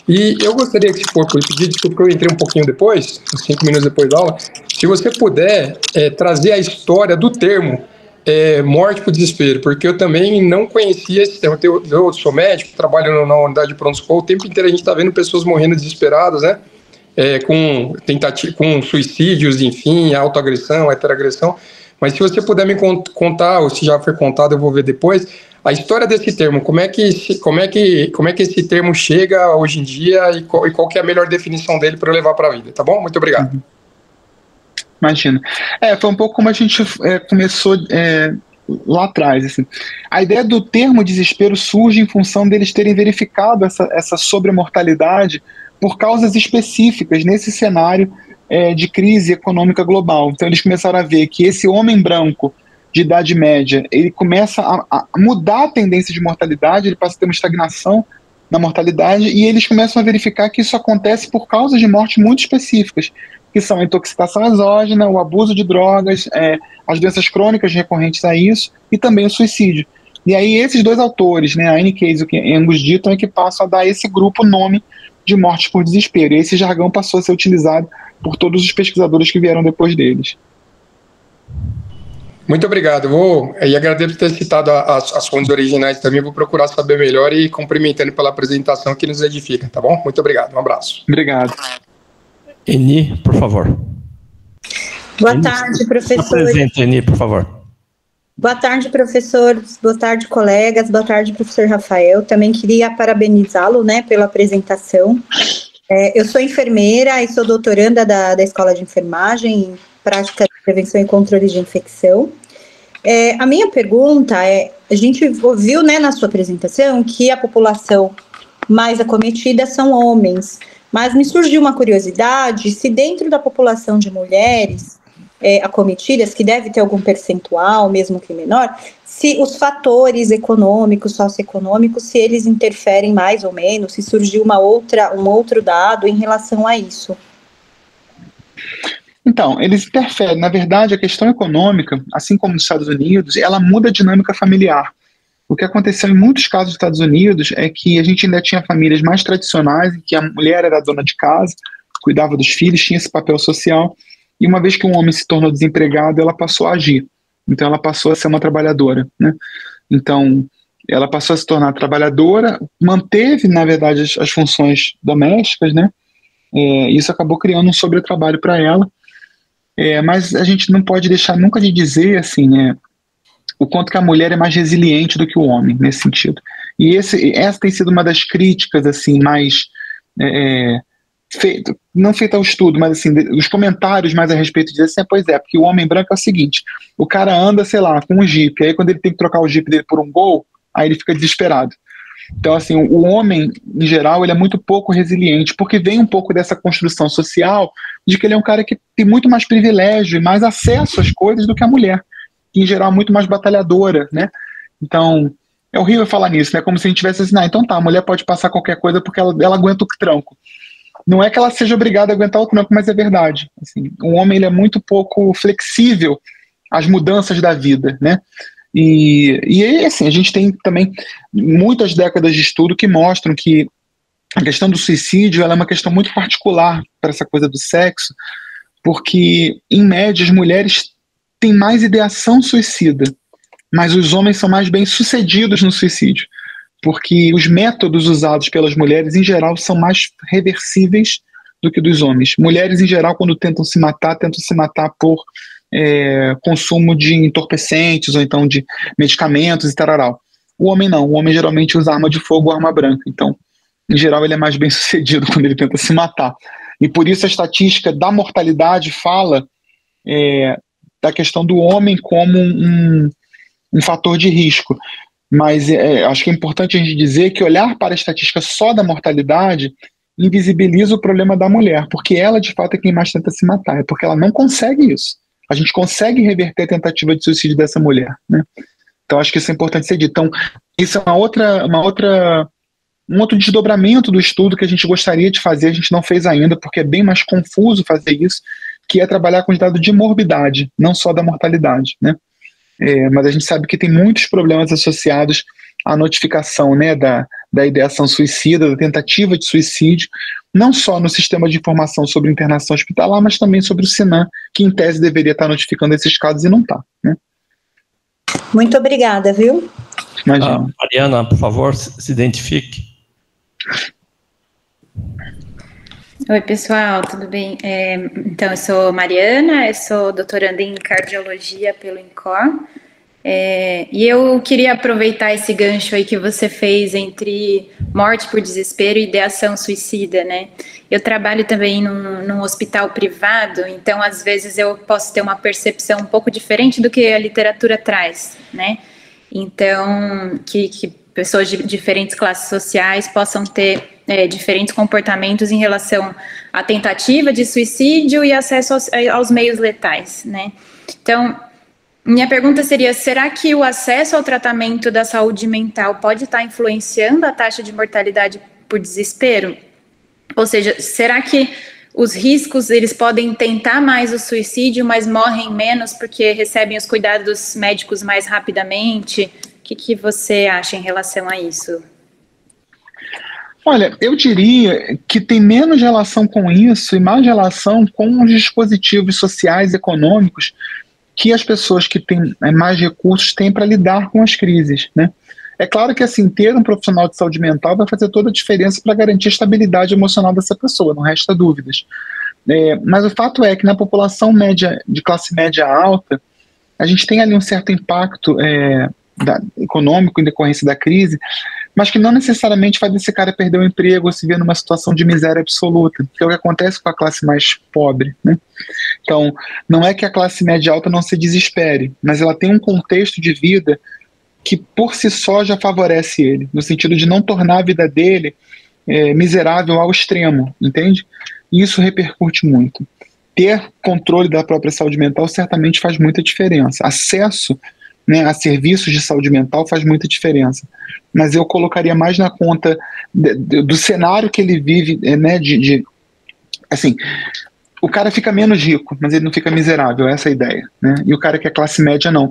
E eu gostaria que, se for por pedir, desculpa que eu entrei um pouquinho depois, 5 minutos depois da aula, se você puder trazer a história do termo morte por desespero, porque eu também não conhecia esse termo. Eu sou médico, trabalho na unidade de pronto-socorro, o tempo inteiro a gente está vendo pessoas morrendo desesperadas, né? Com suicídios, enfim, autoagressão, heteroagressão. Mas se você puder me contar, ou se já foi contado, eu vou ver depois, a história desse termo, como é que esse termo chega hoje em dia e qual que é a melhor definição dele para eu levar para a vida, tá bom? Muito obrigado. Imagina. Foi um pouco como a gente começou lá atrás. Assim. A ideia do termo desespero surge em função deles terem verificado essa sobremortalidade por causas específicas nesse cenário de crise econômica global. Então eles começaram a ver que esse homem branco de idade média, ele começa a mudar a tendência de mortalidade, ele passa a ter uma estagnação na mortalidade, e eles começam a verificar que isso acontece por causas de morte muito específicas, que são a intoxicação exógena, o abuso de drogas, as doenças crônicas recorrentes a isso, e também o suicídio. E aí esses dois autores, né, a Annie Case e o que ambos ditam, é que passam a dar a esse grupo o nome de mortes por desespero, e esse jargão passou a ser utilizado por todos os pesquisadores que vieram depois deles. Muito obrigado. E agradeço por ter citado as fontes originais também. Vou procurar saber melhor e cumprimentando pela apresentação que nos edifica, tá bom? Muito obrigado. Um abraço. Obrigado. Eni, por favor. Boa tarde, professor. Apresente, Eni, por favor. Boa tarde, professor. Boa tarde, colegas. Boa tarde, professor Rafael. Também queria parabenizá-lo, né, pela apresentação. Eu sou enfermeira e sou doutoranda da Escola de Enfermagem em Prática de Prevenção e Controle de Infecção. A minha pergunta a gente ouviu, né, na sua apresentação que a população mais acometida são homens, mas me surgiu uma curiosidade se dentro da população de mulheres acometidas, que deve ter algum percentual, mesmo que menor, se os fatores econômicos, socioeconômicos, se eles interferem mais ou menos, se surgiu um outro dado em relação a isso. Então, eles interferem. Na verdade, a questão econômica, assim como nos Estados Unidos, ela muda a dinâmica familiar. O que aconteceu em muitos casos dos Estados Unidos é que a gente ainda tinha famílias mais tradicionais, em que a mulher era dona de casa, cuidava dos filhos, tinha esse papel social, e uma vez que um homem se tornou desempregado, ela passou a agir. Então ela passou a ser uma trabalhadora, né? Então ela passou a se tornar trabalhadora, manteve, na verdade, as funções domésticas, né? Isso acabou criando um sobretrabalho para ela. Mas a gente não pode deixar nunca de dizer, assim, o quanto que a mulher é mais resiliente do que o homem, nesse sentido. E essa tem sido uma das críticas, assim, mais... não feita ao estudo, mas assim, os comentários mais a respeito disso, assim, pois é, porque o homem branco é o seguinte, o cara anda, sei lá, com um Jeep, aí quando ele tem que trocar o Jeep dele por um Gol, aí ele fica desesperado. Então, assim, o homem, em geral, ele é muito pouco resiliente, porque vem um pouco dessa construção social de que ele é um cara que tem muito mais privilégio e mais acesso às coisas do que a mulher, que, em geral, é muito mais batalhadora, né? Então, é horrível falar nisso, né? Como se a gente tivesse assim, então tá, a mulher pode passar qualquer coisa porque ela aguenta o tranco. Não é que ela seja obrigada a aguentar o tranco, mas é verdade. Assim, o homem ele é muito pouco flexível às mudanças da vida, né? E assim, a gente tem também muitas décadas de estudo que mostram que a questão do suicídio ela é uma questão muito particular para essa coisa do sexo, porque, em média, as mulheres têm mais ideação suicida, mas os homens são mais bem-sucedidos no suicídio, porque os métodos usados pelas mulheres, em geral, são mais reversíveis do que dos homens. Mulheres, em geral, quando tentam se matar por consumo de entorpecentes ou então de medicamentos e tararau. O homem não. O homem geralmente usa arma de fogo ou arma branca. Então, em geral, ele é mais bem-sucedido quando ele tenta se matar. E por isso a estatística da mortalidade fala da questão do homem como um fator de risco. Mas acho que é importante a gente dizer que olhar para a estatística só da mortalidade invisibiliza o problema da mulher, porque ela, de fato, é quem mais tenta se matar, é porque ela não consegue isso. A gente consegue reverter a tentativa de suicídio dessa mulher, né? Então, acho que isso é importante ser dito. Então, isso é um outro desdobramento do estudo que a gente gostaria de fazer, a gente não fez ainda, porque é bem mais confuso fazer isso, que é trabalhar com o dado de morbidade, não só da mortalidade, né? Mas a gente sabe que tem muitos problemas associados à notificação, né, da ideação suicida, da tentativa de suicídio, não só no sistema de informação sobre internação hospitalar, mas também sobre o SINAM, que em tese deveria estar notificando esses casos e não está, né? Muito obrigada, viu? Mariana, por favor, se identifique. Oi, pessoal, tudo bem? Então, eu sou Mariana, eu sou doutoranda em cardiologia pelo INCOR, e eu queria aproveitar esse gancho aí que você fez entre morte por desespero e ideação suicida, né? Eu trabalho também num hospital privado, então, às vezes, eu posso ter uma percepção um pouco diferente do que a literatura traz, né? Então, que pessoas de diferentes classes sociais possam ter diferentes comportamentos em relação à tentativa de suicídio e acesso aos meios letais, né? Então, minha pergunta seria, será que o acesso ao tratamento da saúde mental pode estar influenciando a taxa de mortalidade por desespero? Ou seja, será que os riscos, eles podem tentar mais o suicídio, mas morrem menos porque recebem os cuidados médicos mais rapidamente? O que você acha em relação a isso? Olha, eu diria que tem menos relação com isso e mais relação com os dispositivos sociais e econômicos que as pessoas que têm mais recursos têm para lidar com as crises, né? É claro que, assim, ter um profissional de saúde mental vai fazer toda a diferença para garantir a estabilidade emocional dessa pessoa, não resta dúvidas. Mas o fato é que na população média, de classe média alta, a gente tem ali um certo impacto econômico em decorrência da crise, mas que não necessariamente faz esse cara perder o emprego ou se ver numa situação de miséria absoluta, que é o que acontece com a classe mais pobre, né? Então, não é que a classe média alta não se desespere, mas ela tem um contexto de vida que por si só já favorece ele, no sentido de não tornar a vida dele miserável ao extremo, entende? E isso repercute muito. Ter controle da própria saúde mental certamente faz muita diferença. Acesso, né, a serviços de saúde mental faz muita diferença. Mas eu colocaria mais na conta do cenário que ele vive, né, assim, o cara fica menos rico, mas ele não fica miserável, essa é a ideia, né? E o cara que é classe média não.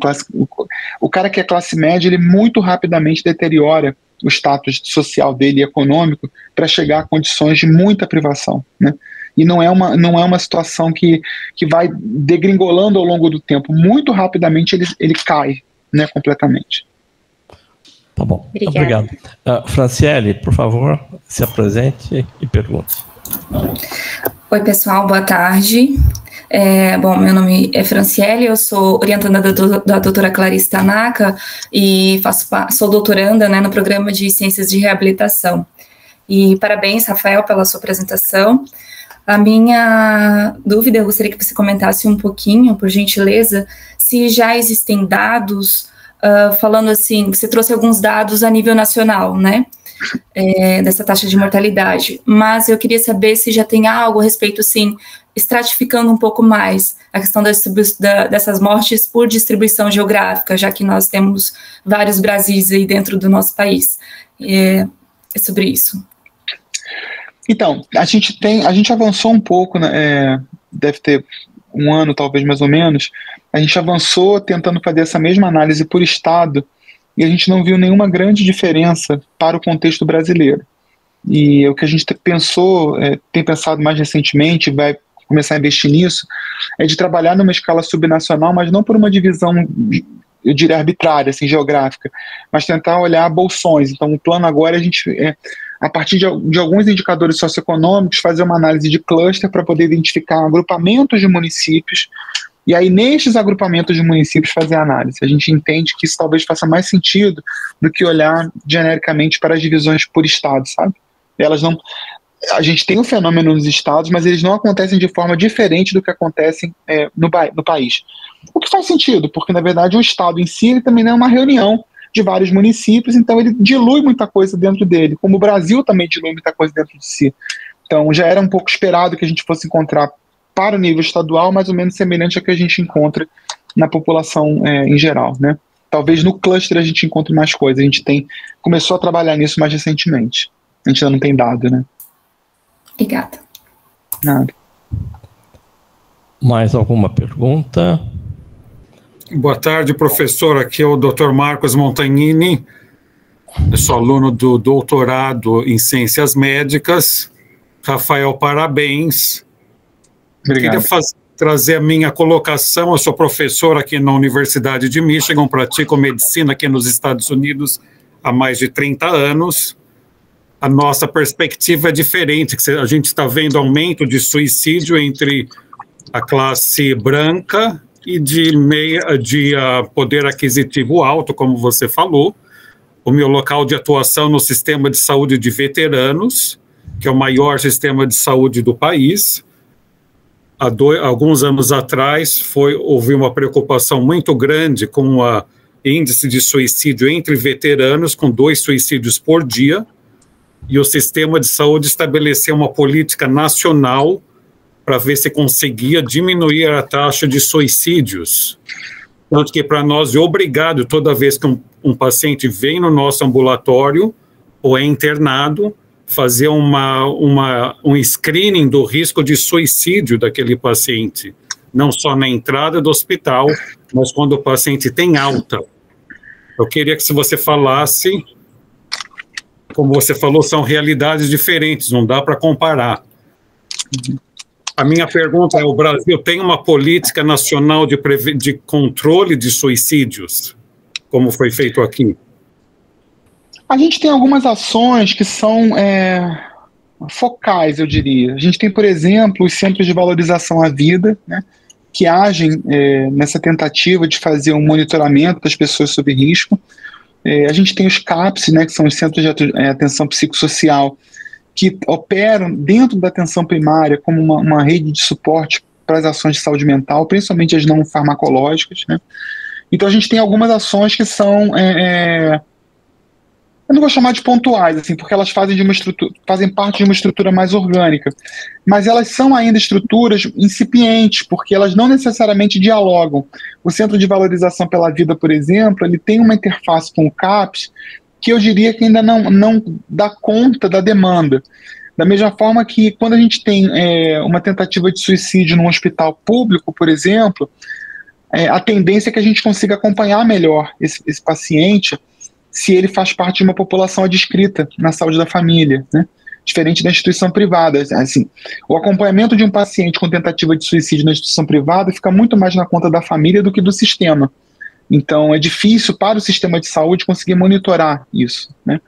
O cara que é classe média, ele muito rapidamente deteriora o status social dele e econômico para chegar a condições de muita privação, né? E não é uma situação que vai degringolando ao longo do tempo. Muito rapidamente ele cai, né, completamente. Tá bom. Obrigado. Franciele, por favor, se apresente e pergunte. Oi, pessoal, boa tarde. Bom, meu nome é Franciele, eu sou orientanda da doutora Clarice Tanaka e sou doutoranda, né, no programa de Ciências de Reabilitação. E parabéns, Rafael, pela sua apresentação. A minha dúvida, eu gostaria que você comentasse um pouquinho, por gentileza, se já existem dados, falando assim, você trouxe alguns dados a nível nacional, né, dessa taxa de mortalidade, mas eu queria saber se já tem algo a respeito, assim, estratificando um pouco mais a questão dessas mortes por distribuição geográfica, já que nós temos vários Brasis aí dentro do nosso país. É sobre isso. Então, a gente avançou um pouco, né, deve ter um ano, talvez mais ou menos, a gente avançou tentando fazer essa mesma análise por estado e a gente não viu nenhuma grande diferença para o contexto brasileiro. E o que a gente pensou, tem pensado mais recentemente, vai começar a investir nisso, é de trabalhar numa escala subnacional, mas não por uma divisão, eu diria, arbitrária, assim, geográfica, mas tentar olhar bolsões. Então, o plano agora é a gente, a partir de alguns indicadores socioeconômicos, fazer uma análise de cluster para poder identificar agrupamentos de municípios, e aí, nestes agrupamentos de municípios, fazer a análise. A gente entende que isso talvez faça mais sentido do que olhar genericamente para as divisões por estado, sabe? Elas não... A gente tem um fenômeno nos estados, mas eles não acontecem de forma diferente do que acontecem no país. O que faz sentido, porque, na verdade, o estado em si ele também não é uma reunião de vários municípios, então ele dilui muita coisa dentro dele, como o Brasil também dilui muita coisa dentro de si. Então, já era um pouco esperado que a gente fosse encontrar para o nível estadual, mais ou menos semelhante ao que a gente encontra na população em geral, né? Talvez no cluster a gente encontre mais coisas. A gente começou a trabalhar nisso mais recentemente. A gente ainda não tem dado, né? Obrigada. Nada. Mais alguma pergunta? Boa tarde, professor. Aqui é o Dr. Marcos Montagnini. Eu sou aluno do doutorado em Ciências Médicas. Rafael, parabéns. Obrigado. Queria trazer a minha colocação. Eu sou professor aqui na Universidade de Michigan, pratico medicina aqui nos Estados Unidos há mais de 30 anos. A nossa perspectiva é diferente, a gente está vendo aumento de suicídio entre a classe branca e de poder aquisitivo alto, como você falou. O meu local de atuação no sistema de saúde de veteranos, que é o maior sistema de saúde do país. Alguns anos atrás houve uma preocupação muito grande com o índice de suicídio entre veteranos, com 2 suicídios por dia, e o sistema de saúde estabeleceu uma política nacional para ver se conseguia diminuir a taxa de suicídios. Tanto que para nós é obrigado, toda vez que um paciente vem no nosso ambulatório ou é internado, fazer um screening do risco de suicídio daquele paciente, não só na entrada do hospital, mas quando o paciente tem alta. Eu queria que você falasse, como você falou, são realidades diferentes, não dá para comparar. A minha pergunta é, o Brasil tem uma política nacional de controle de suicídios, como foi feito aqui? A gente tem algumas ações que são focais, eu diria. A gente tem, por exemplo, os Centros de Valorização à Vida, né, que agem nessa tentativa de fazer um monitoramento das pessoas sob risco. A gente tem os CAPS, né, que são os Centros de Atenção Psicossocial, que operam dentro da atenção primária como uma rede de suporte para as ações de saúde mental, principalmente as não farmacológicas, né? Então a gente tem algumas ações que são, eu não vou chamar de pontuais, assim, porque elas fazem parte de uma estrutura mais orgânica, mas elas são ainda estruturas incipientes, porque elas não necessariamente dialogam. O Centro de Valorização pela Vida, por exemplo, ele tem uma interface com o CAPS que eu diria que ainda não dá conta da demanda Da mesma forma que quando a gente tem uma tentativa de suicídio num hospital público, por exemplo, a tendência é que a gente consiga acompanhar melhor esse paciente se ele faz parte de uma população adscrita na saúde da família, né? Diferente da instituição privada. Assim, o acompanhamento de um paciente com tentativa de suicídio na instituição privada fica muito mais na conta da família do que do sistema. Então, é difícil para o sistema de saúde conseguir monitorar isso, né?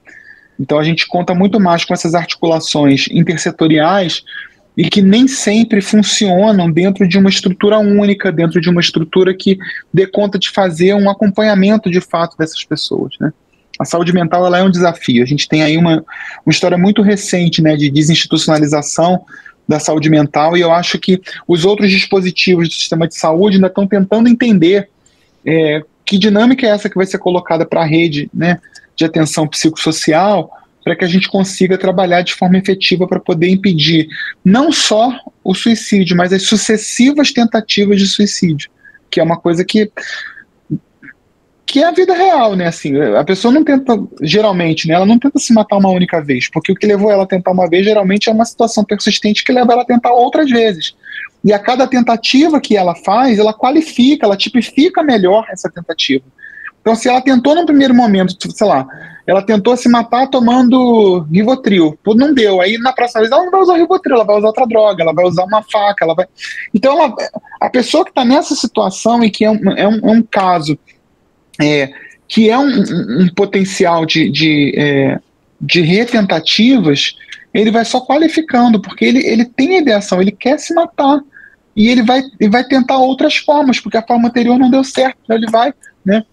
Então, a gente conta muito mais com essas articulações intersetoriais e que nem sempre funcionam dentro de uma estrutura única, dentro de uma estrutura que dê conta de fazer um acompanhamento de fato dessas pessoas, né? A saúde mental, ela é um desafio. A gente tem aí uma história muito recente, né, de desinstitucionalização da saúde mental, e eu acho que os outros dispositivos do sistema de saúde ainda estão tentando entender que dinâmica é essa que vai ser colocada para a rede, né, de atenção psicossocial, para que a gente consiga trabalhar de forma efetiva para poder impedir não só o suicídio, mas as sucessivas tentativas de suicídio, que é uma coisa que é a vida real, né? Assim, a pessoa não tenta, geralmente, né, ela não tenta se matar uma única vez, porque o que levou ela a tentar uma vez, geralmente, é uma situação persistente que leva ela a tentar outras vezes. E a cada tentativa que ela faz, ela qualifica, ela tipifica melhor essa tentativa. Então, se ela tentou no primeiro momento, sei lá, ela tentou se matar tomando Rivotril, não deu, aí na próxima vez ela não vai usar Rivotril, ela vai usar outra droga, ela vai usar uma faca, ela vai... Então, a pessoa que está nessa situação e que é um caso que é um potencial de retentativas, ele vai só qualificando, porque ele tem a ideação, ele quer se matar, e ele vai tentar outras formas, porque a forma anterior não deu certo, então ele vai, né?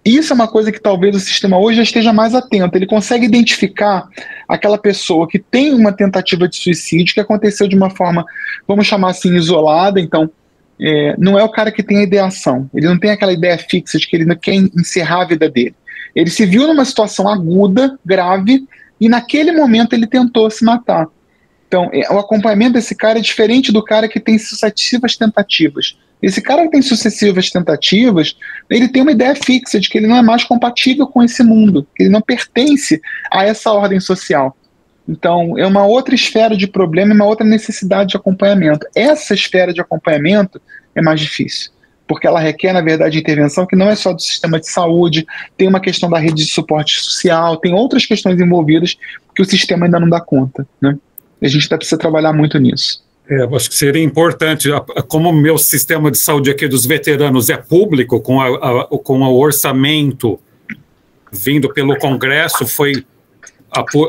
Isso é uma coisa que talvez o sistema hoje já esteja mais atento. Ele consegue identificar aquela pessoa que tem uma tentativa de suicídio que aconteceu de uma forma, vamos chamar assim, isolada. Então, não é o cara que tem a ideação, ele não tem aquela ideia fixa de que ele não quer encerrar a vida dele. Ele se viu numa situação aguda, grave, e naquele momento ele tentou se matar. Então, o acompanhamento desse cara é diferente do cara que tem sucessivas tentativas. Esse cara que tem sucessivas tentativas, ele tem uma ideia fixa de que ele não é mais compatível com esse mundo, que ele não pertence a essa ordem social. Então, é uma outra esfera de problema e uma outra necessidade de acompanhamento. Essa esfera de acompanhamento é mais difícil, porque ela requer, na verdade, intervenção que não é só do sistema de saúde, tem uma questão da rede de suporte social, tem outras questões envolvidas que o sistema ainda não dá conta, né? A gente ainda precisa trabalhar muito nisso. Eu acho que seria importante, como o meu sistema de saúde aqui dos veteranos é público, com o orçamento vindo pelo Congresso,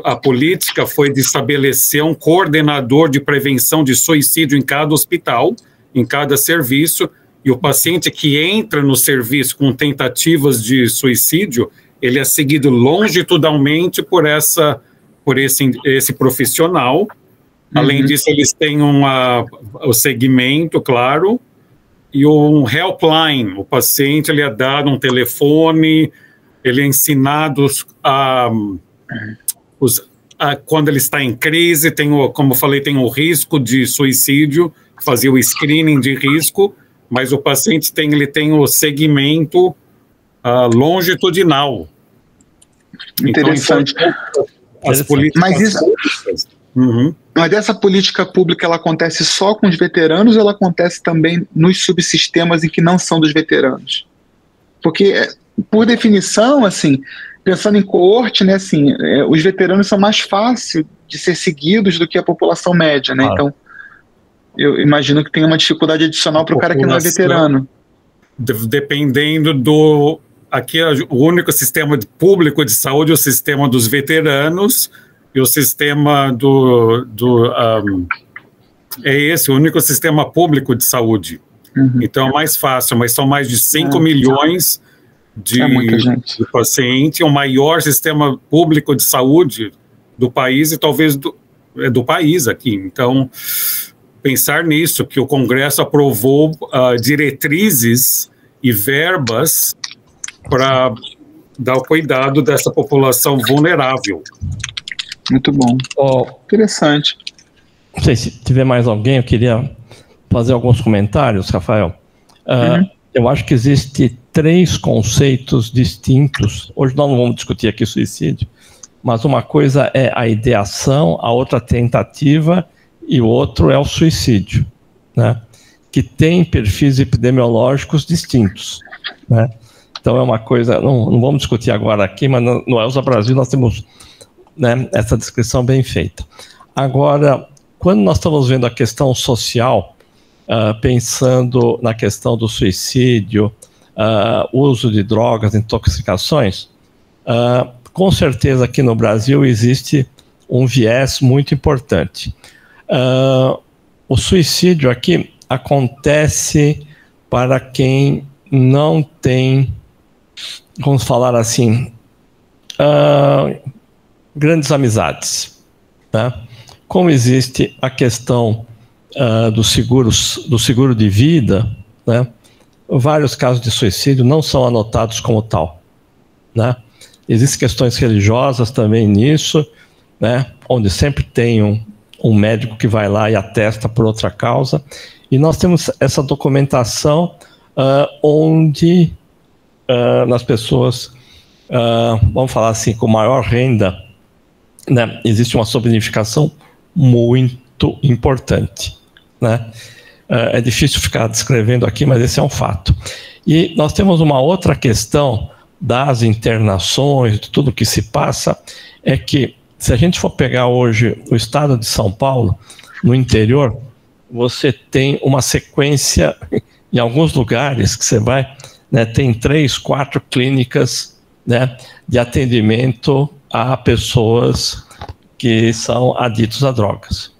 a política foi de estabelecer um coordenador de prevenção de suicídio em cada hospital, em cada serviço, e o paciente que entra no serviço com tentativas de suicídio, ele é seguido longitudinalmente por esse profissional. Além disso, eles têm o segmento, claro, e um helpline. O paciente ele é dado um telefone, ele é ensinado quando ele está em crise, como eu falei, tem o risco de suicídio, fazer o screening de risco, mas o paciente ele tem o segmento longitudinal. Interessante. Então, as políticas... Mas isso... Mas essa política pública, ela acontece só com os veteranos ou ela acontece também nos subsistemas em que não são dos veteranos? Porque, por definição, assim, pensando em coorte, né, assim, os veteranos são mais fáceis de ser seguidos do que a população média, né? Então, eu imagino que tem uma dificuldade adicional para o cara que não é veterano. Dependendo do... Aqui, o único sistema público de saúde é o sistema dos veteranos, e o sistema é esse, o único sistema público de saúde. Então é mais fácil, mas são mais de 5 milhões de pacientes, o maior sistema público de saúde do país e talvez do país aqui. Então, pensar nisso, que o Congresso aprovou diretrizes e verbas para dar o cuidado dessa população vulnerável. Muito bom. Interessante. Não sei se tiver mais alguém, eu queria fazer alguns comentários, Rafael. Eu acho que existem 3 conceitos distintos. Hoje nós não vamos discutir aqui suicídio, mas uma coisa é a ideação, a outra a tentativa e o outro é o suicídio, né? Que tem perfis epidemiológicos distintos, né? Então é uma coisa, não vamos discutir agora aqui, mas no ELSA Brasil nós temos, né, essa descrição bem feita. Agora, quando nós estamos vendo a questão social, pensando na questão do suicídio, uso de drogas, intoxicações, com certeza aqui no Brasil existe um viés muito importante. O suicídio aqui acontece para quem não tem, vamos falar assim, grandes amizades, né? Como existe a questão do seguro de vida, né? Vários casos de suicídio não são anotados como tal, né? Existem questões religiosas também nisso, né? Onde sempre tem um médico que vai lá e atesta por outra causa, e nós temos essa documentação onde nas pessoas, vamos falar assim, com maior renda, né, existe uma sobreunificação muito importante, né? É difícil ficar descrevendo aqui, mas esse é um fato. E nós temos uma outra questão das internações, de tudo que se passa, é que se a gente for pegar hoje o estado de São Paulo, no interior, você tem uma sequência em alguns lugares que você vai, né, tem 3, 4 clínicas, né, de atendimento a pessoas que são aditos a drogas,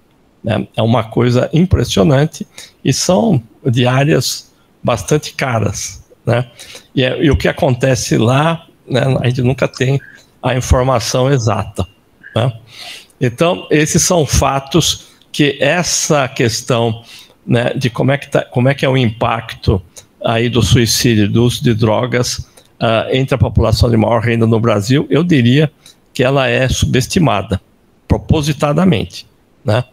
né? É uma coisa impressionante e são de áreas bastante caras, né? E o que acontece lá, né, a gente nunca tem a informação exata, né? Então, esses são fatos que essa questão, né, de como é que é o impacto aí do suicídio, do uso de drogas entre a população de maior renda no Brasil, eu diria que ela é subestimada, propositadamente, né?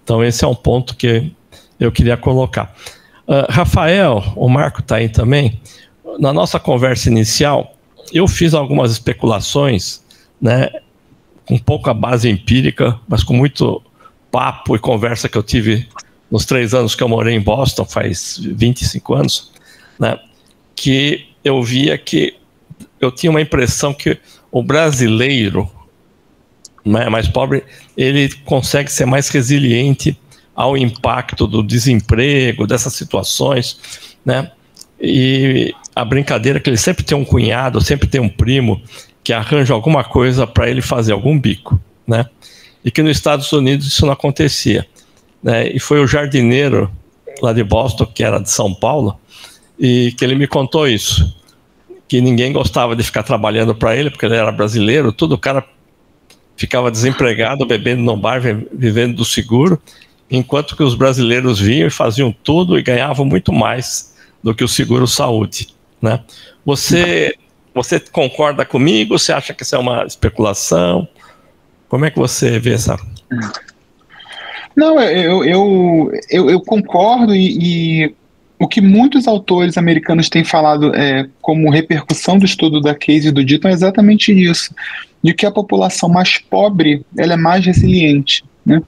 Então esse é um ponto que eu queria colocar. Rafael, o Marco está aí também. Na nossa conversa inicial, eu fiz algumas especulações, né, com pouca base empírica, mas com muito papo e conversa que eu tive nos 3 anos que eu morei em Boston, faz 25 anos, né, que eu via que eu tinha uma impressão que o brasileiro, né, mais pobre, ele consegue ser mais resiliente ao impacto do desemprego, dessas situações, né? E a brincadeira é que ele sempre tem um cunhado, sempre tem um primo que arranja alguma coisa para ele fazer algum bico, né? E que nos Estados Unidos isso não acontecia, né? E foi o jardineiro lá de Boston, que era de São Paulo, e que ele me contou isso, que ninguém gostava de ficar trabalhando para ele, porque ele era brasileiro, tudo, o cara ficava desempregado, bebendo no bar, vivendo do seguro, enquanto que os brasileiros vinham e faziam tudo e ganhavam muito mais do que o seguro-saúde, né? Você concorda comigo? Você acha que isso é uma especulação? Como é que você vê essa... Não, eu concordo e o que muitos autores americanos têm falado como repercussão do estudo da Case e do Deaton é exatamente isso, de que a população mais pobre ela é mais resiliente, né?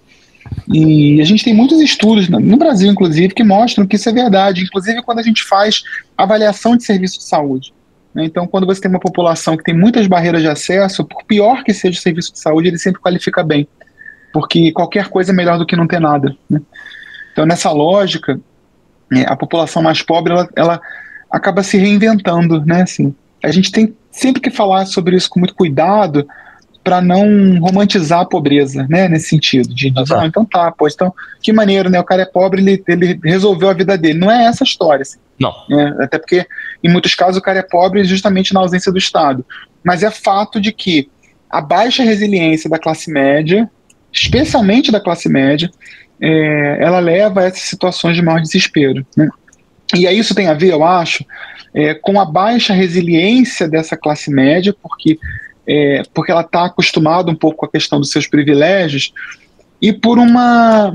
E a gente tem muitos estudos, no Brasil inclusive, que mostram que isso é verdade, inclusive quando a gente faz avaliação de serviço de saúde, né? Então, quando você tem uma população que tem muitas barreiras de acesso, por pior que seja o serviço de saúde, ele sempre qualifica bem, porque qualquer coisa é melhor do que não ter nada, né? Então, nessa lógica, a população mais pobre, ela acaba se reinventando, né? Assim, a gente tem sempre que falar sobre isso com muito cuidado para não romantizar a pobreza, né? Nesse sentido, de dizer, então tá, pô, então, que maneiro, né? O cara é pobre, ele resolveu a vida dele. Não é essa a história, assim. Não. Até porque, em muitos casos, o cara é pobre justamente na ausência do Estado. Mas é fato de que a baixa resiliência da classe média, especialmente da classe média, ela leva a essas situações de maior desespero, né? E aí isso tem a ver, eu acho, com a baixa resiliência dessa classe média, porque ela está acostumada um pouco com a questão dos seus privilégios, e por uma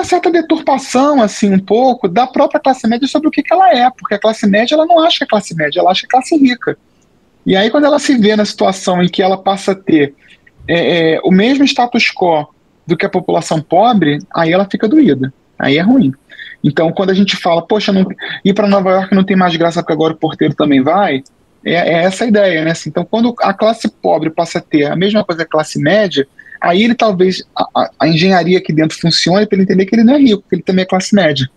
certa deturpação, assim, um pouco, da própria classe média sobre o que ela é, porque a classe média ela não acha que é classe média, ela acha que é classe rica. E aí, quando ela se vê na situação em que ela passa a ter o mesmo status quo do que a população pobre, aí ela fica doída, aí é ruim. Então, quando a gente fala, poxa, ir para Nova York não tem mais graça porque agora o porteiro também vai, é essa a ideia, né? Assim, então, quando a classe pobre passa a ter a mesma coisa que a classe média, aí ele talvez, a engenharia aqui dentro funcione para ele entender que ele não é rico, que ele também é classe média.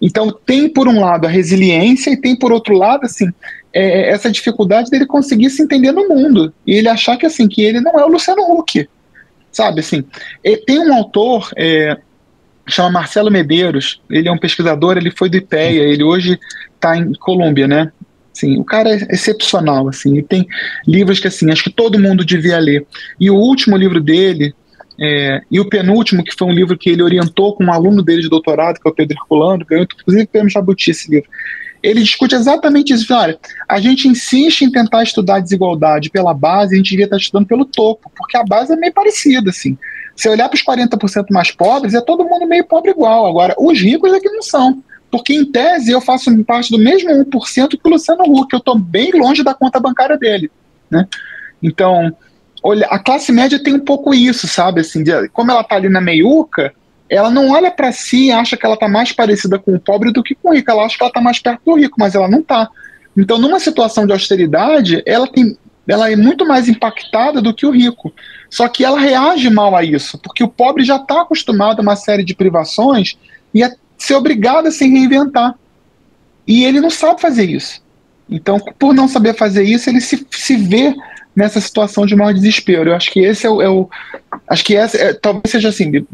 Então, tem por um lado a resiliência e tem por outro lado, assim, essa dificuldade dele conseguir se entender no mundo e ele achar que, assim, que ele não é o Luciano Huck, sabe, assim. Tem um autor, chama Marcelo Medeiros, ele é um pesquisador, ele foi do IPEA, ele hoje está em Colômbia, né? Assim, o cara é excepcional, assim, e tem livros que, assim, acho que todo mundo devia ler. E o último livro dele, e o penúltimo, que foi um livro que ele orientou com um aluno dele de doutorado, que é o Pedro Herculano, ganhou inclusive o Prêmio Jabuti esse livro. Ele discute exatamente isso. Olha, a gente insiste em tentar estudar a desigualdade pela base, a gente devia estar estudando pelo topo, porque a base é meio parecida, assim. Se olhar para os 40% mais pobres, é todo mundo meio pobre igual. Agora, os ricos é que não são. Porque, em tese, eu faço parte do mesmo 1% que o Luciano Huck, eu estou bem longe da conta bancária dele, né? Então, olha, a classe média tem um pouco isso, sabe? Assim, como ela está ali na meiuca, ela não olha para si e acha que ela está mais parecida com o pobre do que com o rico. Ela acha que ela está mais perto do rico, mas ela não está. Então, numa situação de austeridade, ela é muito mais impactada do que o rico. Só que ela reage mal a isso, porque o pobre já está acostumado a uma série de privações e a ser obrigado a se reinventar. E ele não sabe fazer isso. Então, por não saber fazer isso, ele se vê nessa situação de maior desespero. Eu acho que esse acho que talvez seja assim,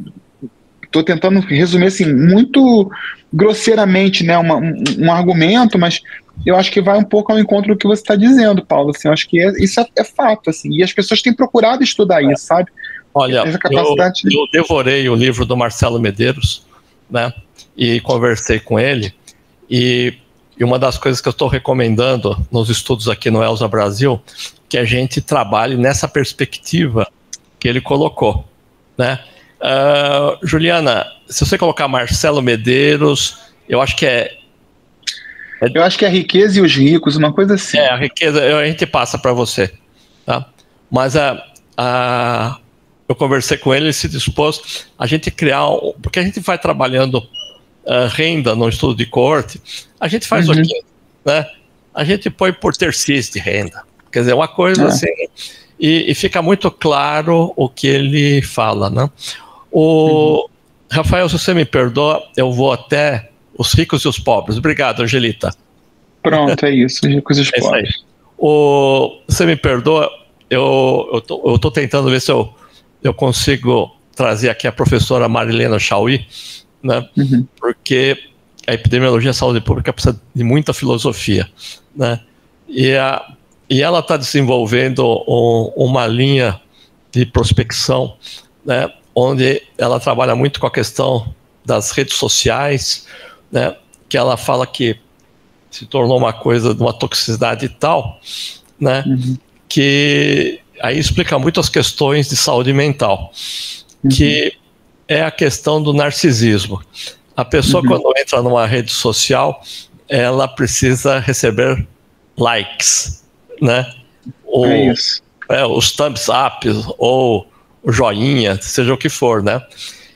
estou tentando resumir assim, muito grosseiramente, né, um argumento, mas eu acho que vai um pouco ao encontro do que você está dizendo, Paulo. Assim, eu acho que isso é fato, assim, e as pessoas têm procurado estudar isso, sabe? Olha, eu devorei o livro do Marcelo Medeiros, né, e conversei com ele, e uma das coisas que eu estou recomendando nos estudos aqui no Elsa Brasil, que a gente trabalhe nessa perspectiva que ele colocou, né? Juliana, se você colocar Marcelo Medeiros, eu acho que eu acho que é a riqueza e os ricos, uma coisa assim. A riqueza, a gente passa para você, tá? Mas eu conversei com ele se dispôs a gente criar, porque a gente vai trabalhando renda no estudo de corte, a gente faz o quê? Né? A gente põe por tercis de renda, quer dizer, uma coisa assim, e fica muito claro o que ele fala, né? Rafael, se você me perdoa, eu vou até os ricos e os pobres. Obrigado, Angelita. Pronto, é isso, os ricos e os pobres. Você me perdoa, eu tô tentando ver se eu consigo trazer aqui a professora Marilena Chauí, né? Porque a epidemiologia e a saúde pública precisa de muita filosofia, né? E ela está desenvolvendo uma linha de prospecção, né, onde ela trabalha muito com a questão das redes sociais, né, que ela fala que se tornou uma coisa de uma toxicidade tal, né, que aí explica muito as questões de saúde mental, que é a questão do narcisismo. A pessoa, quando entra numa rede social, ela precisa receber likes, né? Os thumbs up, ou o joinha, seja o que for, né?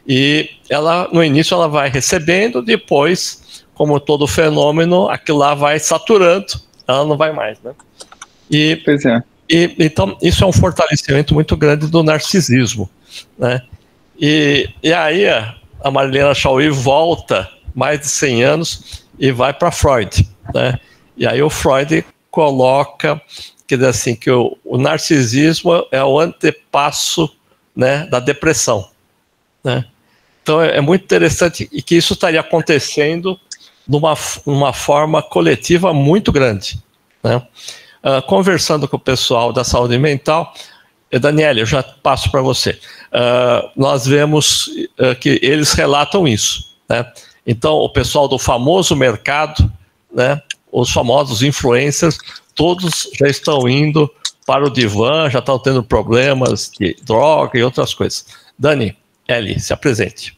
E ela, no início, ela vai recebendo, depois, como todo fenômeno, aquilo lá vai saturando, ela não vai mais, né? Então, isso é um fortalecimento muito grande do narcisismo, né? E aí a Marilena Chauí volta mais de 100 anos e vai para Freud, né? E aí o Freud coloca, quer dizer assim, que o narcisismo é o antepasso, né, da depressão, né? Então é muito interessante e que isso estaria acontecendo numa forma coletiva muito grande, né? Conversando com o pessoal da saúde mental, Daniela, eu já passo para você. Nós vemos que eles relatam isso, né? Então, o pessoal do famoso mercado, né, os famosos influencers, todos já estão indo para o divã, já estão tendo problemas de droga e outras coisas. Dani, Eli, se apresente.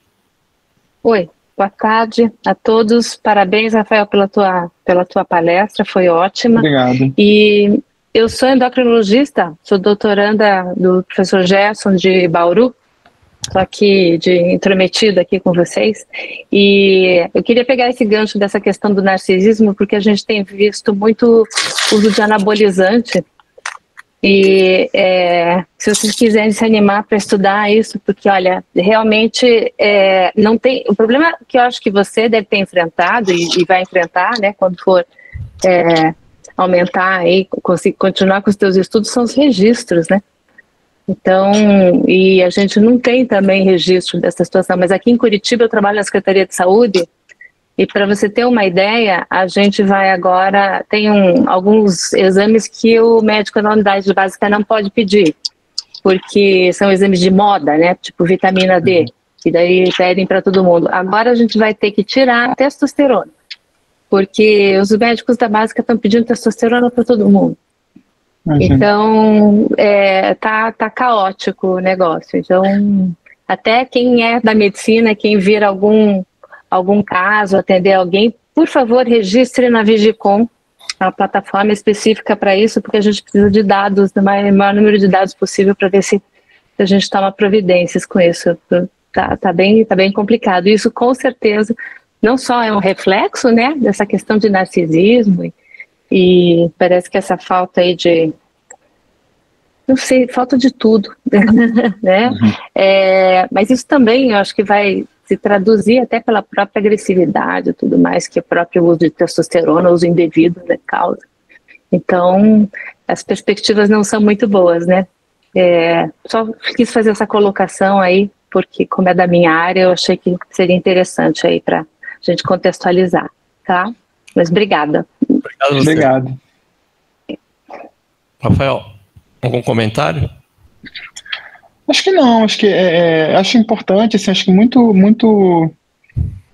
Oi, boa tarde a todos. Parabéns, Rafael, pela tua palestra, foi ótima. Obrigado. E Eu sou endocrinologista, sou doutoranda do professor Gerson de Bauru, estou aqui intrometida aqui com vocês, e eu queria pegar esse gancho dessa questão do narcisismo, porque a gente tem visto muito uso de anabolizante, e se vocês quiserem se animar para estudar isso, porque olha, realmente não tem, o problema que eu acho que você deve ter enfrentado e vai enfrentar, né, quando for aumentar aí, continuar com os teus estudos, são os registros, né? Então, e a gente não tem também registro dessa situação, mas aqui em Curitiba eu trabalho na Secretaria de Saúde, e para você ter uma ideia, a gente vai agora, tem alguns exames que o médico na unidade básica não pode pedir, porque são exames de moda, né, tipo vitamina D, que daí pedem para todo mundo. Agora a gente vai ter que tirar a testosterona, porque os médicos da básica estão pedindo testosterona para todo mundo. Então, tá caótico o negócio. Então, até quem é da medicina, quem vir algum caso, atender alguém, por favor, registre na Vigicom, uma plataforma específica para isso, porque a gente precisa de dados, do maior número de dados possível, para ver se a gente toma providências com isso. Tá bem complicado. Isso, com certeza, não só é um reflexo, né, dessa questão de narcisismo, e parece que essa falta aí não sei, falta de tudo, né? Mas isso também eu acho que vai se traduzir até pela própria agressividade e tudo mais, que o próprio uso de testosterona, uso indevido, né, causa. Então, as perspectivas não são muito boas, né? Só quis fazer essa colocação aí, porque como é da minha área, eu achei que seria interessante aí para a gente contextualizar, tá? Mas obrigada. Obrigado. Rafael, algum comentário? Acho que não, acho importante, assim, acho que muito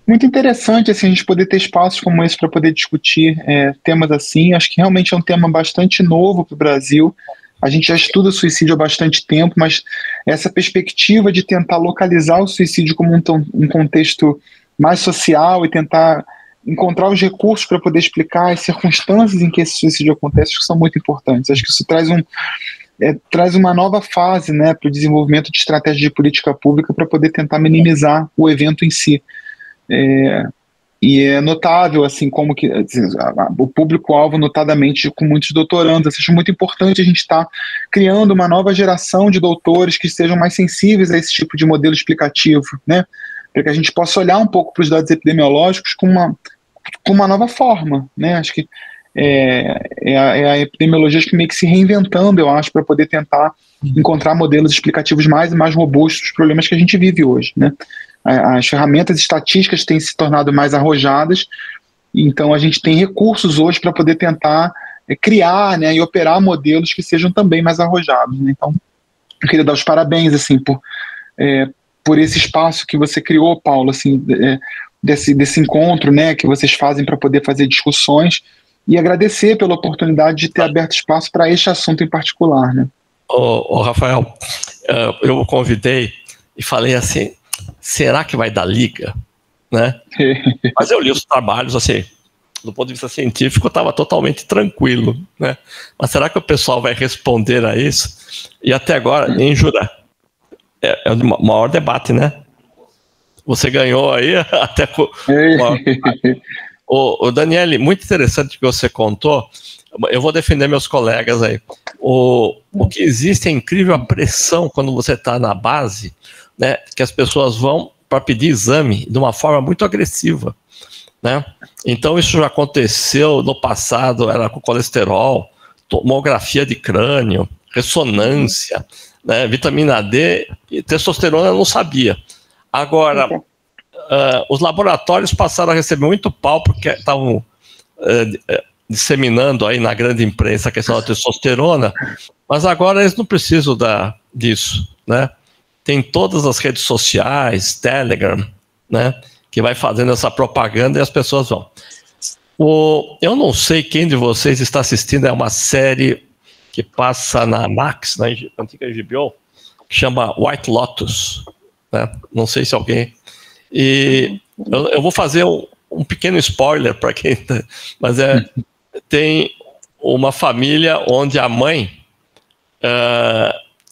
interessante, assim, a gente poder ter espaços como esse para poder discutir temas assim. Acho que realmente é um tema bastante novo para o Brasil. A gente já estuda suicídio há bastante tempo, mas essa perspectiva de tentar localizar o suicídio como um contexto mais social e tentar encontrar os recursos para poder explicar as circunstâncias em que esse suicídio acontece, acho que são muito importantes. Acho que isso traz uma nova fase, né, para o desenvolvimento de estratégia de política pública para poder tentar minimizar o evento em si. E é notável, assim, como que o público-alvo, notadamente, com muitos doutorandos. Acho muito importante a gente estar criando uma nova geração de doutores que sejam mais sensíveis a esse tipo de modelo explicativo, né, para que a gente possa olhar um pouco para os dados epidemiológicos com uma nova forma, né. Acho que a epidemiologia acho que meio que se reinventando, eu acho, para poder tentar encontrar modelos explicativos mais e mais robustos dos problemas que a gente vive hoje, né. As ferramentas estatísticas têm se tornado mais arrojadas, então a gente tem recursos hoje para poder tentar criar, né, e operar modelos que sejam também mais arrojados, né. Então, eu queria dar os parabéns, assim, por esse espaço que você criou, Paulo, assim, desse encontro, né, que vocês fazem para poder fazer discussões, e agradecer pela oportunidade de ter aberto espaço para este assunto em particular, né. Rafael, eu o convidei e falei assim, será que vai dar liga, né? Mas eu li os trabalhos, assim, do ponto de vista científico, eu estava totalmente tranquilo, né? Mas será que o pessoal vai responder a isso? E até agora, em Jura, é o maior debate, né? Você ganhou aí até com o maior debate. O Daniele, muito interessante que você contou. Eu vou defender meus colegas aí. O que existe é incrível a pressão quando você está na base, né, que as pessoas vão para pedir exame de uma forma muito agressiva, né? Então isso já aconteceu no passado, era com colesterol, tomografia de crânio, ressonância, né, vitamina D e testosterona eu não sabia. Agora, os laboratórios passaram a receber muito pau porque estavam disseminando aí na grande imprensa a questão da testosterona, mas agora eles não precisam disso, né? Tem todas as redes sociais, Telegram, né, que vai fazendo essa propaganda e as pessoas vão. Eu não sei quem de vocês está assistindo, é uma série que passa na Max, na antiga HBO, que chama White Lotus, né? Não sei se alguém... E eu vou fazer um pequeno spoiler para quem... Mas tem uma família onde a mãe,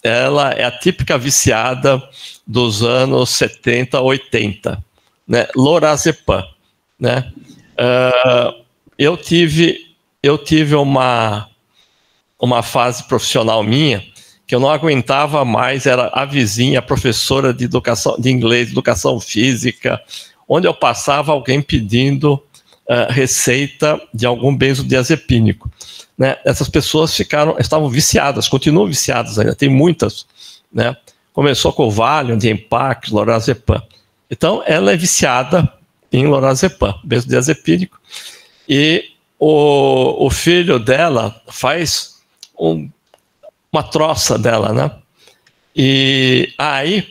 ela é a típica viciada dos anos 70, 80, né? Lorazepam, né? Eu tive uma fase profissional minha que eu não aguentava mais, era a vizinha, a professora de educação, de inglês, educação física, onde eu passava alguém pedindo receita de algum benzodiazepínico, né? Essas pessoas estavam viciadas, continuam viciadas ainda, tem muitas, né? Começou com o Valium, Empax, Lorazepam. Então, ela é viciada em Lorazepam, benzodiazepínico, e o filho dela faz uma troça dela, né? E aí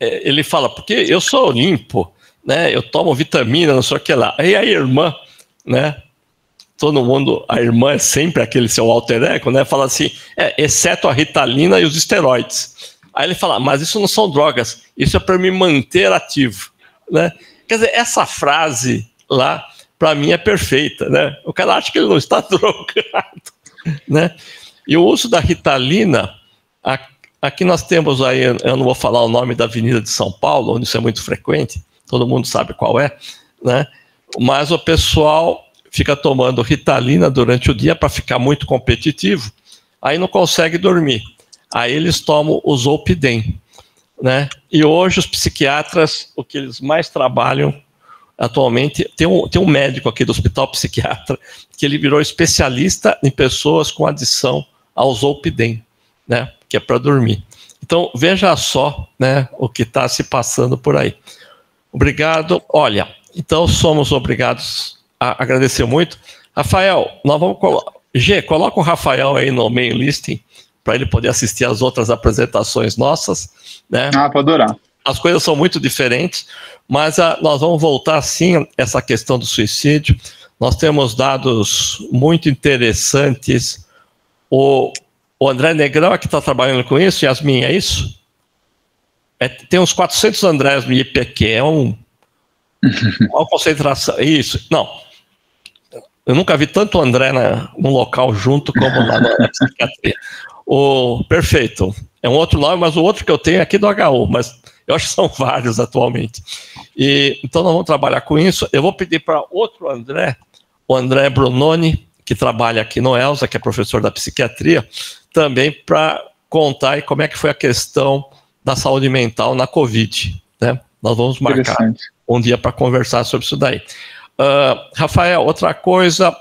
ele fala, porque eu sou limpo, né? Eu tomo vitamina, não sei o que lá. Aí a irmã, né? Todo mundo, a irmã é sempre aquele seu alter ego, né? Fala assim, exceto a Ritalina e os esteroides. Aí ele fala, mas isso não são drogas, isso é para me manter ativo, né? Quer dizer, essa frase lá, para mim, é perfeita, né? O cara acha que ele não está drogado, né? E o uso da Ritalina, aqui nós temos aí, eu não vou falar o nome da Avenida de São Paulo, onde isso é muito frequente, todo mundo sabe qual é, né? Mas o pessoal fica tomando Ritalina durante o dia para ficar muito competitivo, aí não consegue dormir. Aí eles tomam o Zolpidem, né? E hoje os psiquiatras, o que eles mais trabalham atualmente, tem um médico aqui do Hospital Psiquiatra, que ele virou especialista em pessoas com adição ao Zolpidem, né? Que é para dormir. Então, veja só, né, o que está se passando por aí. Obrigado. Olha, então somos obrigados a agradecer muito. Rafael, nós vamos coloca o Rafael aí no main listing, para ele poder assistir às outras apresentações nossas, né? Para adorar. As coisas são muito diferentes, mas nós vamos voltar sim a essa questão do suicídio. Nós temos dados muito interessantes. O André Negrão é que está trabalhando com isso, Yasmin, é isso? Tem uns 400 Andrés no IPQ, é uma concentração. Isso, não. Eu nunca vi tanto André num local junto como lá na psiquiatria. Perfeito. É um outro nome, mas o outro que eu tenho é aqui do HU, mas eu acho que são vários atualmente. Então nós vamos trabalhar com isso. Eu vou pedir para outro André, o André Brunoni, que trabalha aqui no ELSA, que é professor da psiquiatria, também para contar aí como é que foi a questão da saúde mental na Covid, né? Nós vamos marcar um dia para conversar sobre isso daí. Rafael, outra coisa,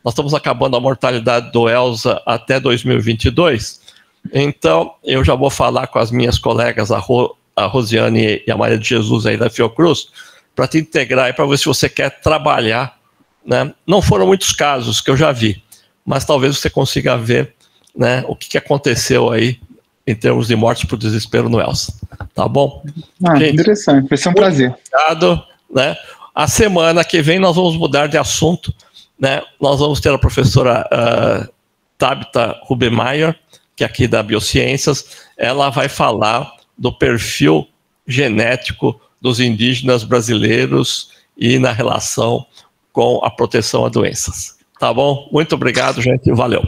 nós estamos acabando a mortalidade do ELSA até 2022, então eu já vou falar com as minhas colegas, a Rosiane e a Maria de Jesus aí da Fiocruz, para te integrar e para ver se você quer trabalhar, né? Não foram muitos casos que eu já vi, mas talvez você consiga ver, né, o que aconteceu aí em termos de mortes por desespero no ELSA. Tá bom? Gente, interessante, vai ser um prazer. Obrigado, né? A semana que vem nós vamos mudar de assunto, né? Nós vamos ter a professora Tabita Rubemeyer, que é aqui da Biociências. Ela vai falar do perfil genético dos indígenas brasileiros e na relação com a proteção a doenças. Tá bom? Muito obrigado, gente. Valeu.